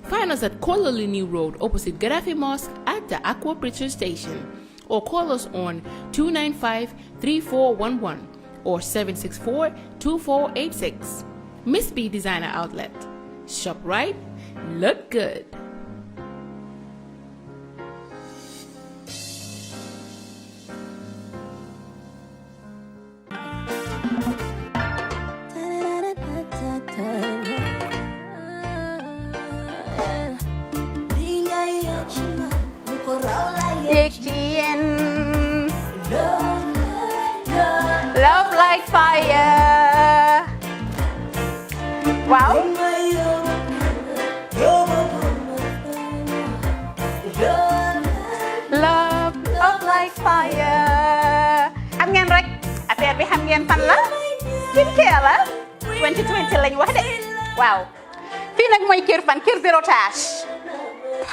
Find us at Kololini Road opposite Gaddafi Mosque at the Aqua Preacher Station, or call us on 295-3411 or 764-2486. Miss B Designer Outlet. Shop right, look good. Love like fire. Wow. Love like fire. Xam ngeen rek affaire bi xam ngeen fan la? Skincare la. 2020 lañ wax de. Waaw. Fii nag mooy Kerr fan Kerr zero tache.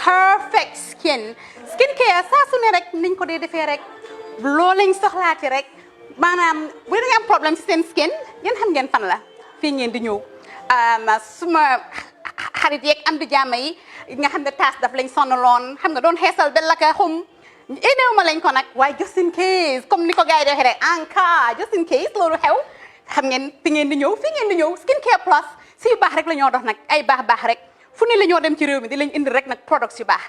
Perfect skin. Skincare saa su ne rek niñ ko dee defee rek. Loo lañ soxlaati rek. Maanaam bu ngeen am problème ci seen skin yéen xam ngeen fan la fii ngeen di ñëw suma xarit yeeg am di jàmm yi nga xam ne taas daf lañ sonaloon xam nga doon xeesal ba la ka xum éneew ma lañ ko nag waaye just in case comme ni ko gars yi di waxee rek en cas just in case loolu xew xam ngeen fi ngeen di ñëw fii ngeen di ñëw skincare plus si yu baax rek la ñoo dox nag ay baax rek fu ne la ñoo dem ci réew mi di lañ indi rek nag products yu baax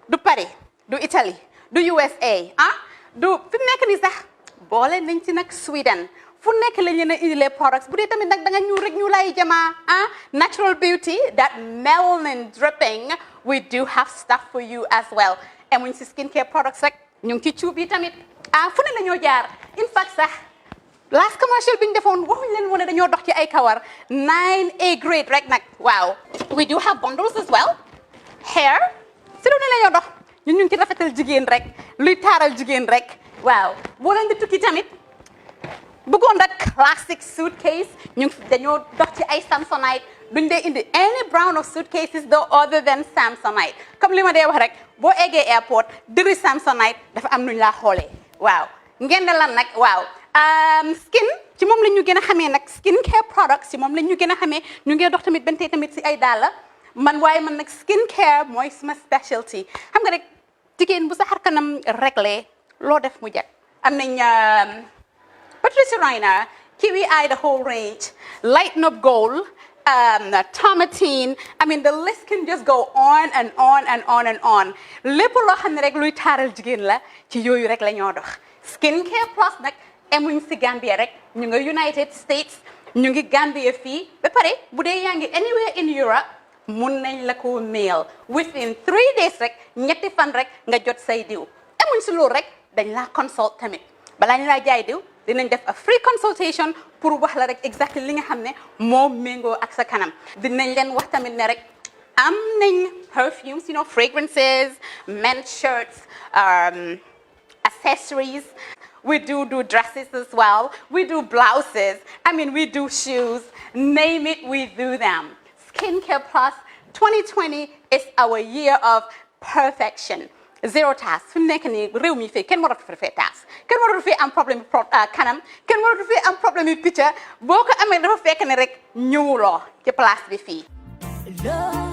du Paris du Italie du USA du fi mu nekk nii sax boole nañ ci nag Sweden fu nekk lañ leen a indilee products bu dee tamit nag da nga ñuul rek ñu lay jamaa natural beauty that melanin dripping we do have stuff for you as well emuñ si skincare products rek ñu ngi ci cuub yi tamit fu ne la ñoo jaar in fact sax last commercial bi ñu defoon waxuñ leen woon ne dañoo dox ci ay kawar 9A grade rek nag waaw we do have bundles as well hair si lu ne la ñoo dox ñun ñu ngi ci rafetal jigéen rek luy taaral jigéen rek waaw boo leen di tukki tamit bëggoon rek classic suitcase ñu dañoo dox ci ay Samsonite duñ dee indi any brand of suitcases though other than Samsonite comme li ma dee wax rek boo eggee airport dëri Samsonite dafa am nuñ laa xoolee waaw ngeen ne lan nag waaw skin ci moom la ñu gën a xamee nag skin care products ci moom la ñu gën a xamee ñu ngi dox tamit bentee tamit si ay dàlla man waaye man nag skin care mooy suma specialty xam nga rek jigéen bu sa xar kanam réglé loo def mu jag am nañ Patricia Reiner Kiwi Eye the whole range Lighten Up Gold Tomatine I mean the list can just go on and on and on and on lépp loo xam ne rek luy taaral jigéen la ci yooyu rek la ñoo dox skin care plus nag emuñ si Gambia rek ñu nga United States ñu ngi Gambia fii ba pare bu dee yaa ngi anywhere in Europe mun nañ la ko mail within 3 days rek ñetti fan rek nga jot say diw emuñ si loolu rek dañ laa consult tamit balaa ñu laa jaay diw dinañ def a free consultation pour wax la rek exactly li nga xam ne moo méngoo ak sa kanam dinañ leen wax tamit ne rek am nañ perfumes fragrances men's shirts accessories we do dresses as well we do blouses I mean we do shoes name it we do them Skincare Plus 2020 is our year of perfection zero task fi mu nekk nii réew mi fii kenn waratu fi task kenn waratu fi am problème kanam kenn waratu fi am problème picture boo ko amee dafa fekk ne rek ñëwuloo ci place bi fii